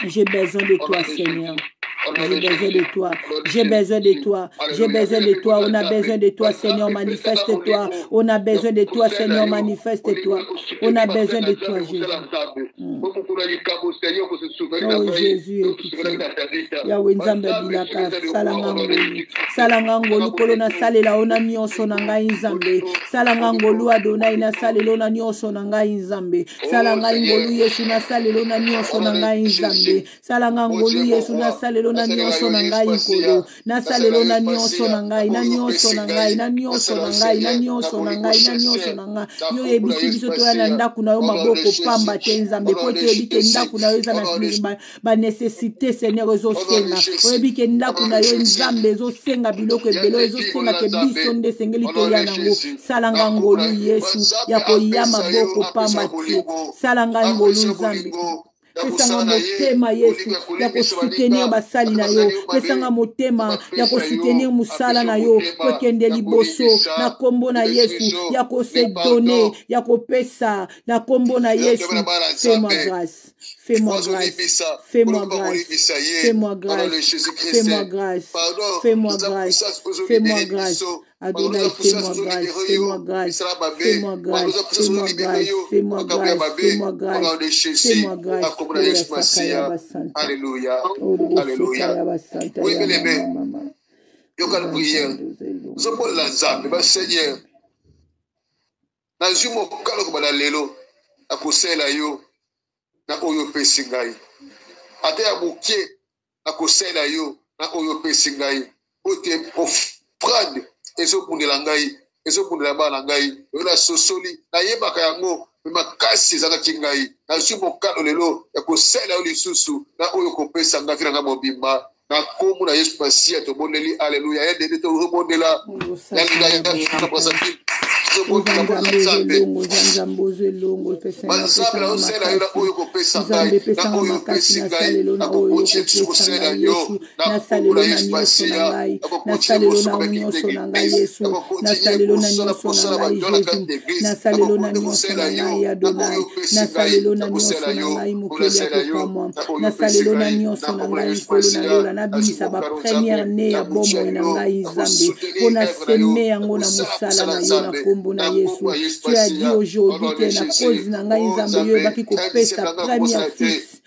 J'ai besoin de toi, Seigneur. J'ai besoin de toi. J'ai besoin de toi. J'ai besoin de toi. On a besoin de toi, Seigneur. Manifeste-toi. On a besoin de toi, Seigneur. Manifeste-toi. On a besoin de toi, Jésus. Oh, Jésus, Yahweh Nzambe bilaka salanga ngolu. Salanga ngolu kolona salela ona nyonso na ngai Nzambe. Salanga ngolu Adonai na salela ona nyonso na ngai Nzambe. Salanga ngolu Yesu na salela ona nyonso na ngai Nzambe. Salanga ngolu Yesu na salela na nyonso na ngai nkolo. Na salela na nyonso na ngai, na nyonso na ngai, na nyonso na ngai, na nyonso na ngai, na nyonso na ngai. Yo ebisi biso toya na ndaku na yo maboko pamba te Nzambe po te ebike ndaku na yo eza na ba nécessité Seigneur ezosenga. Oyebike ndaku na yo Nzambe ezosenga biloko ebele ezosenga ke biso nde sengeli toya nango. Salanga ngolu Yesu ya koya maboko pamba te. Salanga ngolu Nzambe. Pesanga motema Yesu ya kosoutenir basali na yo. Pesanga motema ya kosoutenir musala na yo. Kokende liboso na kombo na Yesu ya kose donner ya kopesa na kombo na Yesu. Fais-moi grâce. Fais-moi grâce. Fais-moi grâce. Fais-moi grâce. Fais-moi grâce. Fais-moi grâce. Fais-moi grâce. Adonai, fais-moi grâce, fais-moi grâce, fais-moi grâce, fais-moi grâce, fais-moi grâce, fais-moi grâce, fais-moi grâce. Alléluia. Alléluia. Oui, bien-aimé. Yo ka prière. Zo mo la nzambe ba Seigneur. Na zumo kalo ko bala lelo akosela yo na oyo pesi ngai. Ate ya buke akosela yo na oyo pesi ngai. Ote ofrande ezobundela ngai, ezobundela bana ngai, ola sosoli na yebaka yango makasi ezalaki ngai. Na zumo kalo lelo ya kosela yo lisusu na oyo kopesa ngai vina nga mobimba. Na komu na Yesu Masia to boneli alléluia. Yende to rebondela. Na linga ya na prosati. première né ya bomo na ngai Nzambe pona seme yango na musala na yo na kombo na Yesu. Tu as dit aujourd'hui que na cause na ngai Nzambe yo baki ko pesa première fils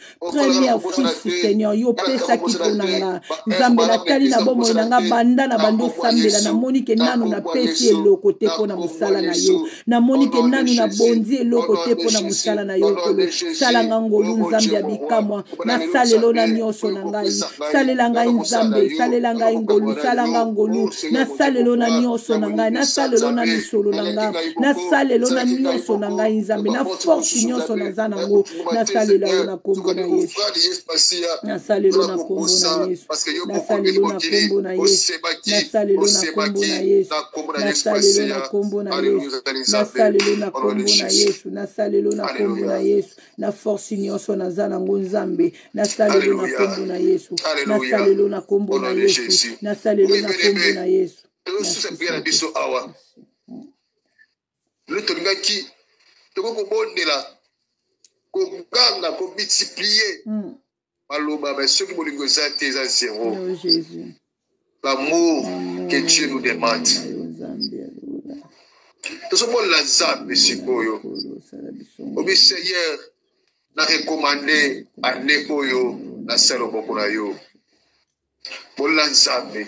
Seigneur yo pesa ki pona nga Nzambe na tali na bomo na nga banda na bando sambela na moni ke nanu na pesi eloko te pona musala na yo na moni ke nanu na bondi eloko te pona musala na yo kolo salanga ngolu Nzambe abikamwa na salelo na nyonso na ngai salela ngai Nzambe salela ngai ngolu salanga ngolu na salelo na nyonso na ngai na salelo na misolo na ngai na salelo na nyonso na ngai Nzambe na force nyonso na zanango na salela yo na kombo na Yesu na salelo na kombo na Yesu na salelo na kombo na Yesu na salelo na kombo na Yesu na salelo na kombo na Yesu na salelo na kombo na Yesu na salelo na kombo na Yesu na force nyonso na zanango Nzambe na salelo na kombo na Yesu na salelo na kombo na Yesu na salelo na kombo na Yesu le tolingaki toko bondela ko ganga ko multiplier maloba ba ceux qui bolingo za te za zéro l'amour que Dieu nous demande to bon la Nzambe sikoyo obi Seigneur na recommander ane oyo na selo boko na yo bon la Nzambe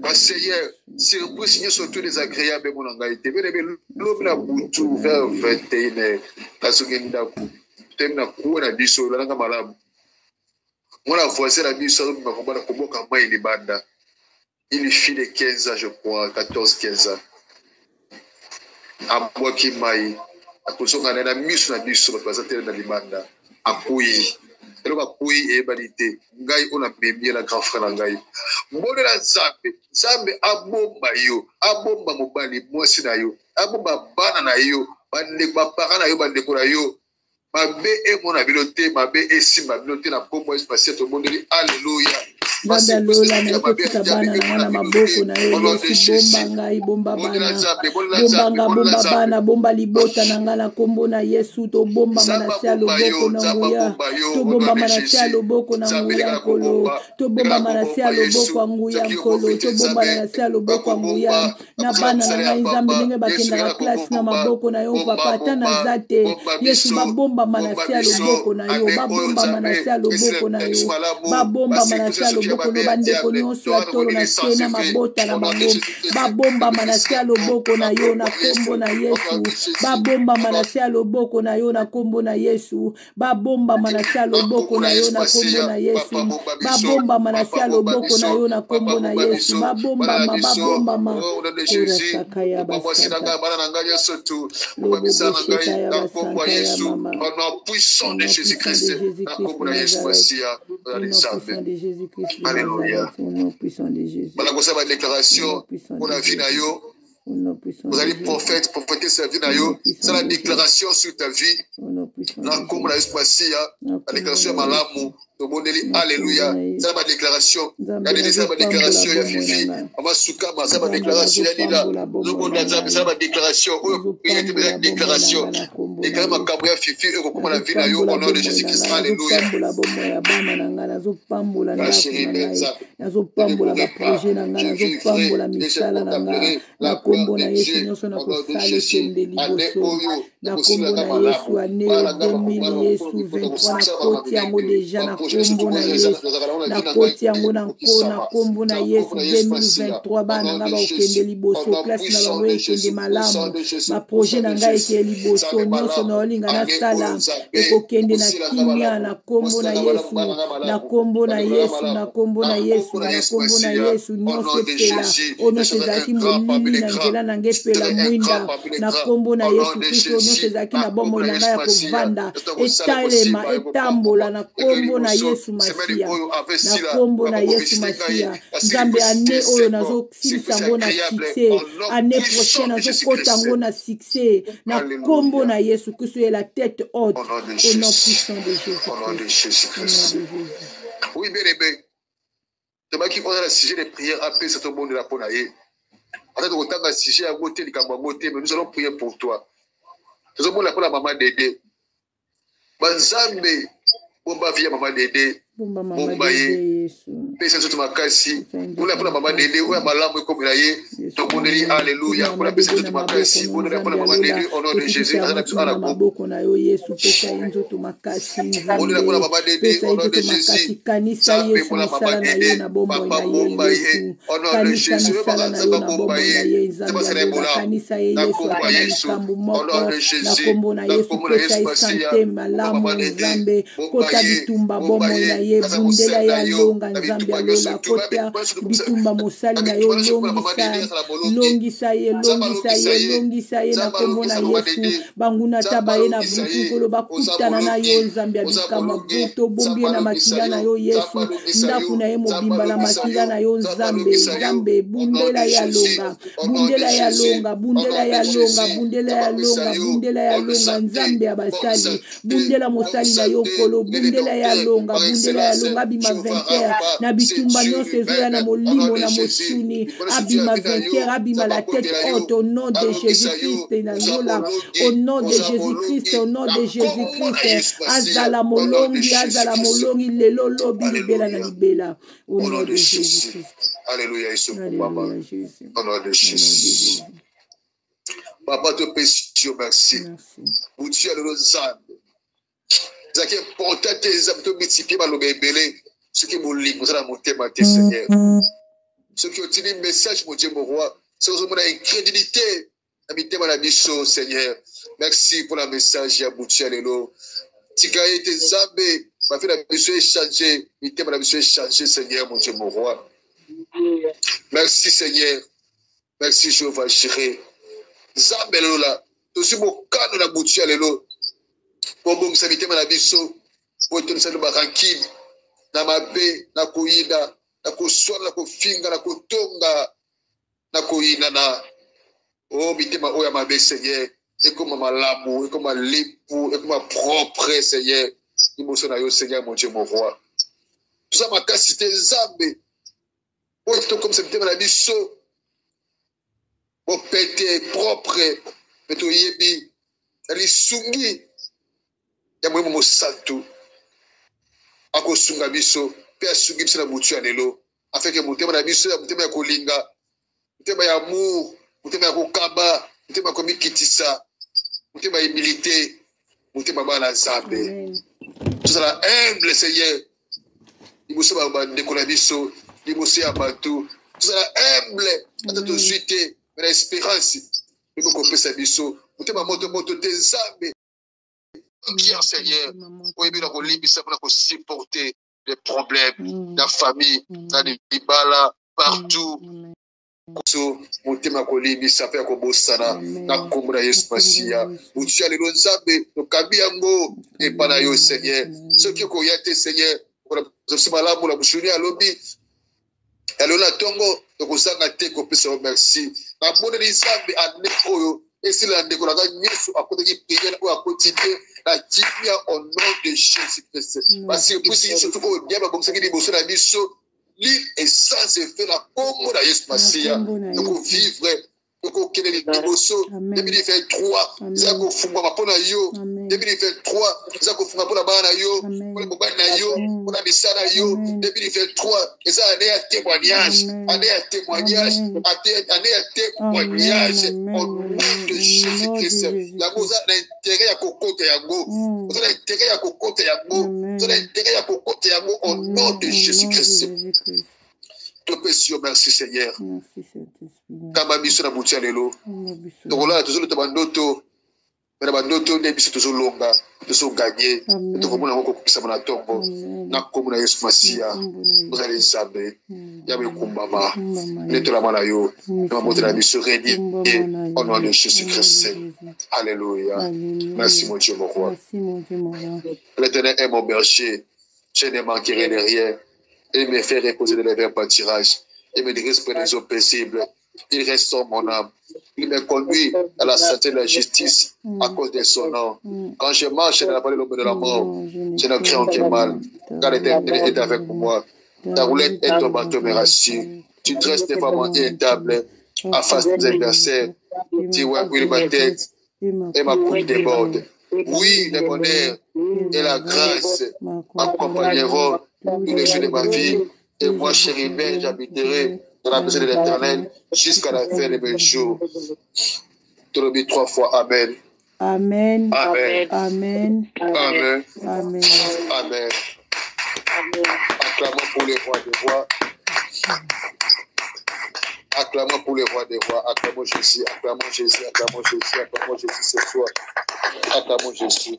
ba Seigneur surprise nye surtout désagréable mon angaité bebe l'homme la boutou vers 21h la sugenda ku temna ku na biso la nga malamu mona voisin la biso ma komba ko boka mai ni banda il fit de 15 ans je crois 14-15 ans aboki mai akozonga na miso na biso ba présenter na libanda akuyi eloko akuyi ebalite ngai ona bemie la grand frère ngai mbone la Nzambe abomba yo abomba mobali mwasi na yo abomba bana na yo bande bapara na yo bande ko na yo mabe emona bilote mabe esimba bilote na bombo espace to bondeli alléluia Nzambe alola na ekotika bana na ngana maboko na yo Yesu bomba ngai bomba bana bomba bana bomba libota na ngana kombo na Yesu to bomba manase ya loboko na nguya to bomba manase ya loboko na nguya nkolo to bomba manase ya loboko ya nguya nkolo to bomba manase ya loboko ya nguya na bana na ngai Nzambe ndenge bakendaka klase na maboko na yo papa ata na zate Yesu babomba manase ya loboko na yo babomba manase ya loboko na yo babomba manase ya loboko no bandeko nyonso ya tolo na se na mabota na bango babomba manase ya loboko na yo na kombo na Yesu babomba manase ya loboko na yo na kombo na Yesu babomba manase ya loboko na yo na kombo na Yesu babomba manase ya loboko na yo na kombo na Yesu babomba ma kura sakaya basanta lobo bosheta ya basanta ya mama au nom puissant de Jésus-Christ de Jésus-Christ de Nazareth au nom puissant de Jésus la déclaration pour la vie vous allez prophéter sa vie c'est la déclaration sur ta vie la déclaration de malamu alléluia c'est ma déclaration c'est ma déclaration ya fifi amasukama c'est ma déclaration ya dila c'est ma déclaration déclaration et quand ma kabu ya fifi et comme la vie na yo au nom de Jésus-Christ alléluia nazopambola baprojet na nga nazopambola misala na nga na kombo na Yesu nyonso na kosala ekende liboso na kombo na Yesu ane 2000 Yesu 23 na koti yango deja na kombo na Yesu na koti yango na kombo na Yesu 2023 bana nga baokende liboso klase na bango ekende malamu baprojet na nga ekende liboso nyonso na olinga nasala ekokende na kimia na kombo na Yesu na kombo na Yesu na kombo na Yesu na kombo na Yesu nyonso epela nyonso ezalaki molili na nzela na nge epela mwinda na kombo na Yesu Kristo nyonso ezalaki na bomoi na ngai ya kovanda etalema etambola na kombo na Yesu Masiya na kombo na Yesu Masiya Nzambe ane oyo nazosilisa ngo na succès ane prochaine nazokota ngo na succès na kombo na Yesu Kristo est la tête haute au nom puissant de Jésus-Christ. Oui, bien aimé. Qui on a le sujet de prière après ce monde de la Ponaye. Après de autant de sujet à côté du Kabamoté, mais nous allons prier pour toi. Nous allons la maman Dédé. Banzambe, bomba via maman Dédé. Bomba ye. Pesa zote makasi. Mula pour la maman Dédé, ou malamu comme laye. Donc on dit alléluia pour la pesa zote makasi. On dit pour la maman Dédé au nom de Jésus. On dit pour la maman Yesu pesa yenzoto makasi. On dit pour la maman Dédé au nom de Jésus. Kanisa Yesu misala na yo na bombo na Yesu. Kanisa misala na yo na bombo na Yesu. Kanisa Yesu akana likambo moko na kombo na Yesu pesa isante malamu Nzambe kota bitumba bombo na ye bundela ya longa Nzambe alola kota bitumba mosali na yo longisa ye na kombo na Yesu banguna tabaye na butu kolo bakutana na yo Nzambe abikama buto bombie na makila na yo Yesu ndaku na ye mobimba na makila na yo Nzambe bundela ya longa Nzambe abasali bundela mosali na yo kolo bundela ya longa abima vainqueur na bitumba nyonso ezoya na molimo na mosuni abima vainqueur abima la tête haute au nom de Jésus-Christ na zola au nom de Jésus-Christ azala molongi lelo lobi libela na libela au nom de Jésus-Christ. Alléluia Jésus. Au nom de Jésus. Papa te précieux merci. Pour tu es le âmes. C'est qui est important tes âmes te multiplier par le bébé. Ce qui est mon libre, vous allez monter ma tête Seigneur. Ceux qui ont tenu le message mon Dieu mon roi, ceux qui ont une crédibilité. Habitez mon ami Seigneur. Merci pour le message à Boutia Lelo. Tikaye tes âmes, ma vie la mission est changée. Habitez mon mission est changée Seigneur mon Dieu mon roi. Merci Seigneur. Merci Jéhovah Jireh. Zambe lelo la tosi mokano na Boutia Lelo. Bobo msabite na biso boto nsalo barankini na mabe na kuida na kuswala na kufinga na kutonga na kuina na bitema oya mabe Seigneur ekoma malamu ekoma lipu ekoma propre Seigneur liboso na yo Seigneur mon Dieu mon roi ça ma capacité zambe pour être comme ça me la biso pour péter propre mais to yebi ali sungi ya mwemo mosantu ako sunga biso pe asungi biso na mutu ya lelo afeke motema na biso ya motema ya kolinga motema ya amour motema ya kokaba motema ya komikitisa motema ya humilité motema bana nzambe tozala humble seigneur liboso ya bandeko na biso liboso ya bato tozala humble ata tozwi te me na espérance mpe kopesa biso motema moto te nzambe okia seigneur oyebi na kolimbisa mpona kosupporter les problèmes na famille na libala partout so motema ya kolimbisa mpe ya kobosana na nkombo na yesu masiya motu ya lelo nzambe tokambi yango epa na yo seigneur soki okoya te seigneur okonabiso malamu na bushuni alobi ya lelo na ntongo tokozanga te kopesa yo merci namoneli nzambe ane oyo esila na ndeko nanga nyonso akotaki priere oyo akoti te na kimia au nom de Jésus Christ parce que puisi surtout oyo diable abongisaki liboso na biso l'île est sans effet na kombo na yesu masiya tokovivre tokokende liboso 2023 eza kofungwama mpo na yo 2023 eza kofungwa mpo na bana na yo mpona mobali na yo mpona misala na yo 2023 eza ane ya témoignage ane ya témoignage ane ya témoignage au nom de Jésus Christ yango oza na intérêt ya kokota yango oza na intérêt ya kokota yango oza na intérêt ya kokota yango au nom de Jésus Christ topesi yo merci Seigneur kamba biso na butu ya lelo tokolala tozolota bandoto me na bandoto nde biso tozolonga tozoganye tokomona yango kokokisama na ntongo na nkombo na yesu masiya ozali nzambe ya bekumbama netolama na yo na mabote na biso renie au nom de Jésus Christ. Alléluia. Merci mon Dieu mon roi. L'Éternel est mon berger, je ne manquerai de rien. Il me fait reposer dans les verts pâtirages. Il me dirige près des eaux paisibles. Il restaure mon âme. Il me conduit à la santé de la justice à cause de son nom. Quand je marche dans la vallée de l'ombre de la mort, je ne crains aucun mal, car l'Éternel est avec moi. Ta roulette et ton bâton me rassurent. Tu dresses devant moi une table en face des adversaires. Tu oublies ma tête et ma coupe déborde. Oui, le bonheur et la grâce m'accompagneront tous les jours de ma vie. Et moi, chérubin, j'habiterai dans la maison de l'Éternel jusqu'à la fin de mes jours. Tu le dis 3 fois. Amen. Amen. Amen. Amen. Amen. Amen. Amen. Acclamons pour les rois des rois. Acclamons pour les rois des rois. Acclamons Jésus. Acclamons Jésus. Acclamons Jésus. Acclamons Jésus ce soir. Acclamons Jésus.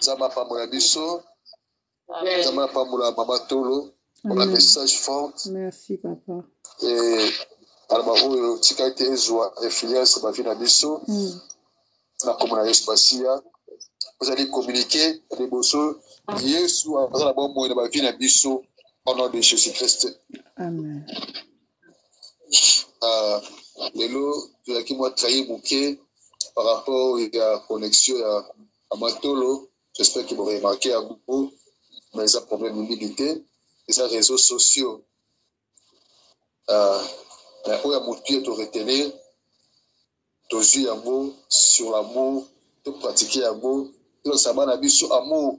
Zama Pamoula Bisso. Zama Pamoula Mama Tolo. Pour un message fort. Merci, papa. Et alors, tika ete ezwa influence ma vie na biso na komona yesu masiya vous allez communiquer liboso yesu aza na bomoi na ma vie na biso au nom de Jésus Christ. Amen. Lelo tozalaki mwa trahi moke par rapport ya connexion ya Matolo. J'espère qu'ils vont remarquer à beaucoup mais eza problème d'humilité eza réseaux sociaux oyo motu ye toretenir tozwi yango sur l'amour topratike yango tolosa bana biso amour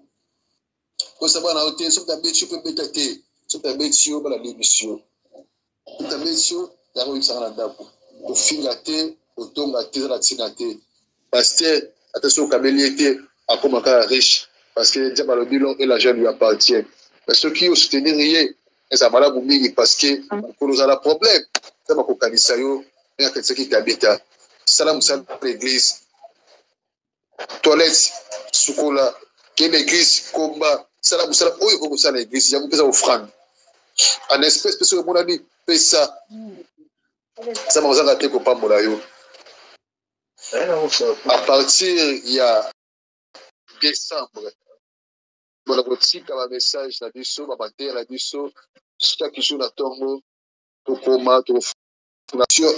kosa bana yo te soki tabeti yo mpe beta te soki tabeti yo bala libisi yo soki tabeti yo yango oyebisaka na ndako kofinga te kotonga te eza na ntina te paster ata soki okabeli ye te akoma kaka riche parce que diable alobi long et l'argent lui appartient mais soki osoutenir ye eza malamu mingi parce que okolo ozala problème eza bakokanisa yo eyakanisaki kabeta sala mosala l'église toilette sukola kende église komba sala mosala oyo oko kosala na église yango mpeza offrande en espèce mpe soki omonani pesa eza makozanga te kopambola yo à partir ya décembre bona kotika bamessage na biso bamatere na biso chaque jour na ntongo tokoma tofondation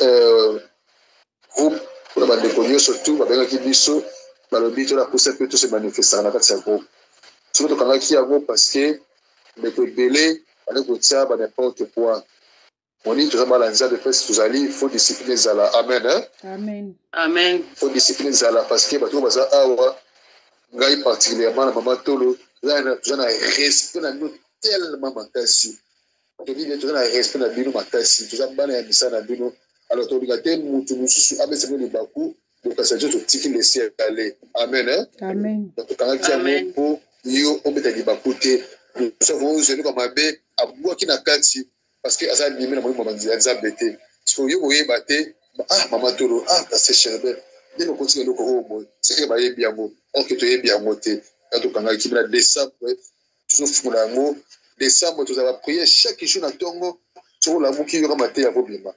groupe mpona bandeko nyonso tu babengaki biso balobi tonakosa mpe tose manifestaka na kati ya groupe soki tokangaki yango parce que mais que belé, avec le tiers, n'importe quoi. On dit, tout ça, de faire ce que il faut discipliner Zala. Amen. Hein? Amen. Amen. Il faut discipliner Zala parce que, tout ça, Ngaï particulièrement, la maman Tolo, là, tu as un respect dans nous tellement matassi. Tu dis, tu as un respect dans nous matassi. Tu as un ban à missa dans nous. Alors, tu regardes, tu nous sous avec ce bakou, donc ça veut dire que tu laisser aller. Amen. Hein? Amen. Donc, quand tu as pour yo, on peut te dire bakouté. Nous savons, je nous comme abbé, à bois qui n'a qu'à dire, parce que ça a mis dans mon moment, il y a des abbétés. Parce que yo, vous voyez, ah, maman Tolo, ah, c'est cher. Dès qu'on continue le corps, c'est que va bien mot. On que tu es bien monté. Quand on a équipé la décembre, toujours pour l'amour. Décembre, tu vas prier chaque jour dans ton mot. Sur l'amour qui y aura maté à vos bima.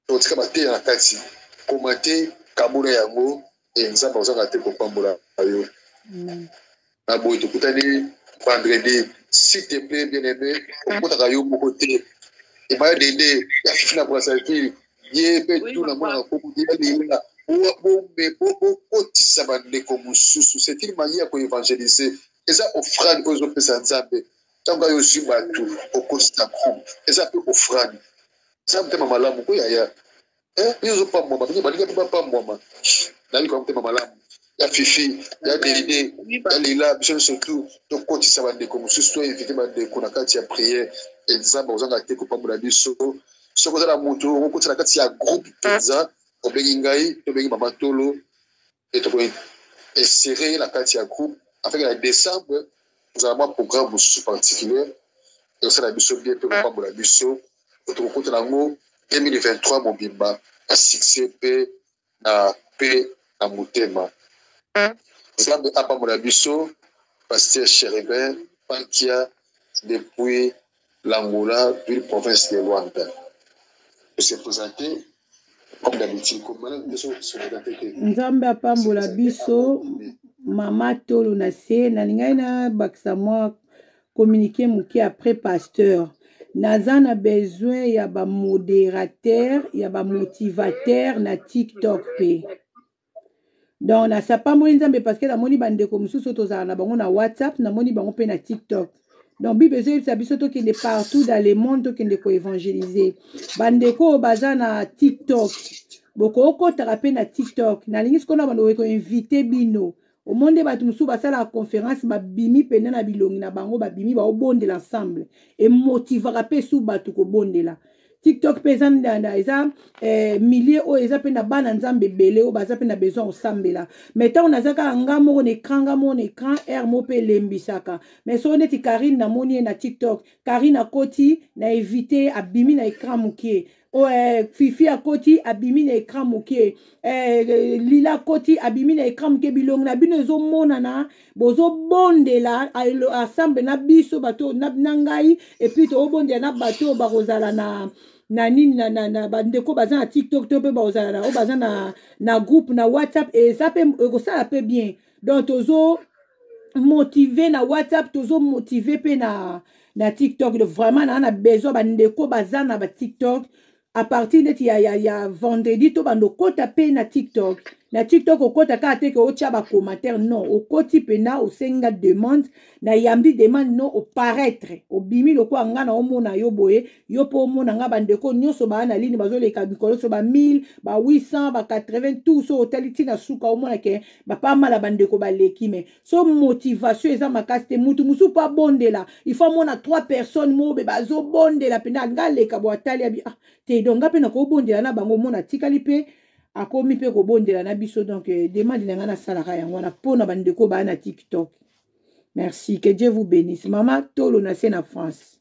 Donc, tu vas maté à la tati. Commenter, Kamoura Yango, et nous avons besoin de pour Pambola. Nabo, tu peux aller vendredi, s'il te plaît, bien aimé, on peut aller au côté. Et m'a aidé, il y a fini pour sa fille. Il y a tout le monde a c'est une manière pour évangéliser. Et ça, offrande aux autres personnes. Tant que vous suivez tout, au costa, et ça peut offrande. Ça me fait mal à mon il y a. Ils n'ont pas moi, ils n'ont pas moi. Là, ils ont fait mal à il y a Fifi, il y a des idées, il y a Lila, surtout, donc quand ça va comme surtout évidemment qu'on a quand il y a prié, exemple, vous en avez été comme la biso, ce que vous avez montré, on continue quand il y a groupe pizza, au Bengingaï, au Bengimama Tolo, et tu peux serrer la quand il y a groupe. Avec la décembre, nous avons un programme particulier, et aussi la biso bien, comme la biso, et tu peux la mot 2023, mon bimba, à 6CP, na P, na Moutema. Zambe apa Moulabiso, pasteur Chérébin, Pankia, depuis l'Angola, puis la province de Luanda. Il s'est présenté comme d'habitude, comme madame de son Nzambe apa Moulabiso, Mama Tolo na se, na lingai na baksa moi communiquer mouki après pasteur. Naza na besoin ya ba modérateur, ya ba motivateur na TikTok pe. Donc na sapa moni nzambe parce que na moni bandeko mususu tozala na bango na WhatsApp, na moni bango pe na TikTok. Donc bi besoin ça biso to kende partout dans le monde to kende ko évangéliser. Bandeko baza na TikTok. Boko okotaka pe na TikTok. Na lingi skona bando ko inviter bino. Au monde batu mususu basala la conférence babimi pene na bilongi na bango babimi ba obonde l'ensemble et motivera pe sou batu ko bondela. TikTok pesa ndanda eza milliers o eza pe na bana nzambe belé o baza pe na besoin osambela mais tant on azaka ngamo on écran air mo pe lembisaka mais so neti Karine na moni na TikTok Karine a koti na éviter abimi na écran mukie o Fifi a koti abimi na écran mukie Lila koti abimi na écran mukie bilong na bino zo monana bozo bondela asambe na biso bato na ngai et puis to obonde na bato ba rozala na nini na bandeko baza na TikTok to pe bazala na o baza na groupe na WhatsApp et ça peut ça peut bien donc tozo motiver na WhatsApp tozo motiver pe na TikTok de vraiment na besoin bandeko baza na ba TikTok à partir de ya vendredi to bando kota pe na TikTok okota ka te ke otia ba commentaire non okoti pe na osenga demande na yambi demande non au paraître obimi loko anga na omona yo boye yo po omona nga bandeko nyoso ba na ligne bazoleka bikolo so ba 1000 ba 800 ba 80 tout so hoteliti na suka omona ke ba pas mal bandeko ba leki mais so motivation eza makasi te mutu musu pa bondela il faut mona 3 personnes mo be bazo bondela pe na ngaleka bo atali abi te donc ngape na ko bondela na bango mona tikali pe akomi pe ko bondela na biso donc demande na ngana salaka yango na pona bandeko ba na TikTok. Merci, que Dieu vous bénisse. Maman Tolo na na France.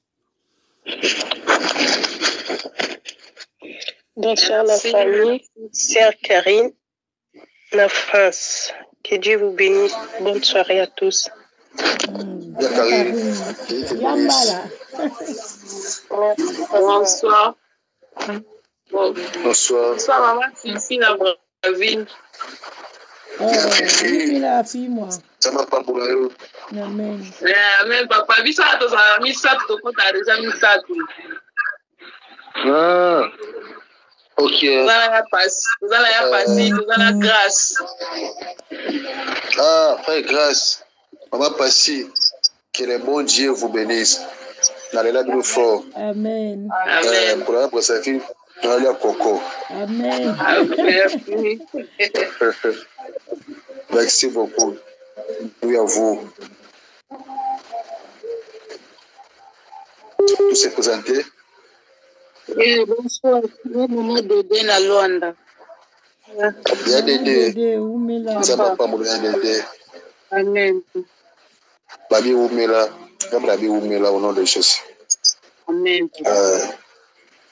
Bonsoir la famille, sœur Karine, la France. Que Dieu vous bénisse. Bonne soirée à tous. Bonsoir. Bonsoir. Bonsoir, maman Fifi, la Bravine. Fifi, la fille, moi. Ça m'a pas pour eux. Amen. Amen, papa. Bisa, tu as mis ça, tu as déjà mis ça. Ah. Ok. Vous allez passer, vous allez grâce. Ah, frère, grâce. Maman Passi, que le bon Dieu vous bénisse. nalela bino fort. Amen. Pour la prochaine fille, nalela Coco. Amen. Merci beaucoup. Oui à vous. Tout s'est présenté. Bonsoir. Maman Dédé na Luanda. Il y a Dédé. Ça va pas mourir Dédé. Amen. Babi Oumela. Babi Oumela au nom de Jésus. Amen. Il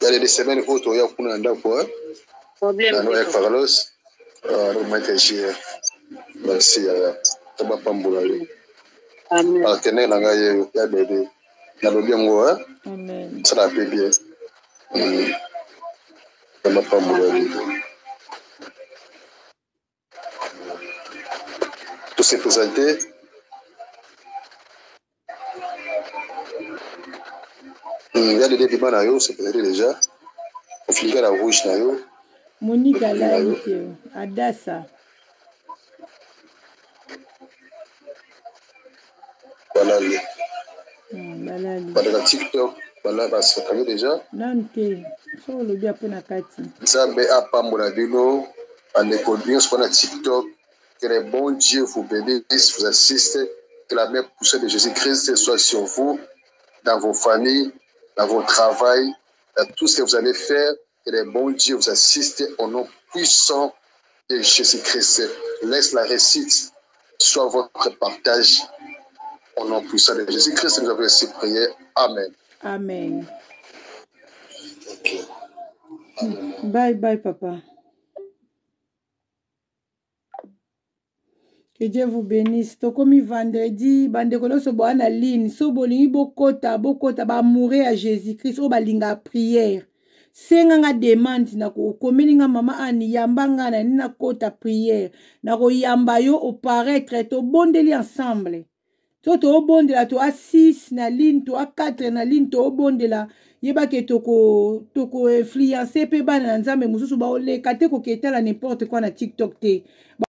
y a des semaines où tu as pour un d'accord. Problème. Avec Carlos. Merci. Ça va pas mourir. Amen. Partenaire là, il y a Dédé. Il y a le bien moi. Amen. Ça va bien. Ça va pas mourir. Tout s'est présenté. Il y a des débats là, c'est présenté déjà. On finit la rouge là. Monique Alaïke, Adassa. Voilà. Balali. Voilà TikTok. Voilà, bah, c'est quand déjà. Nante. So le bien pour nakati. Ça met à Pambola Bino. En école, ce qu'on a TikTok. Que le bon Dieu vous bénisse, vous assiste. Que la même poussée de Jésus-Christ soit sur vous, dans vos familles, dans vos travails, dans tout ce que vous allez faire. Que le bon Dieu vous assiste au nom puissant de Jésus-Christ. Laisse la réussite soit votre partage. Au nom puissant de Jésus-Christ, nous avons ainsi prié. Amen. Amen. Okay. Bye bye, papa. Que Dieu vous bénisse. Tokomi vendredi, bandekolo so boa na ligne, so bolingi bokota ba mourir à Jésus-Christ, o balinga prière. Senga nga demande na ko komeli nga mama ani yambanga na nina kota prière. Na ko yamba yo au paraître to bondeli ensemble. To bondela to a 6 na ligne, to a 4 na ligne, to bondela yeba ke toko influencer pe bana nzambe mususu ba ole kate ko ketala n'importe quoi na TikTok te.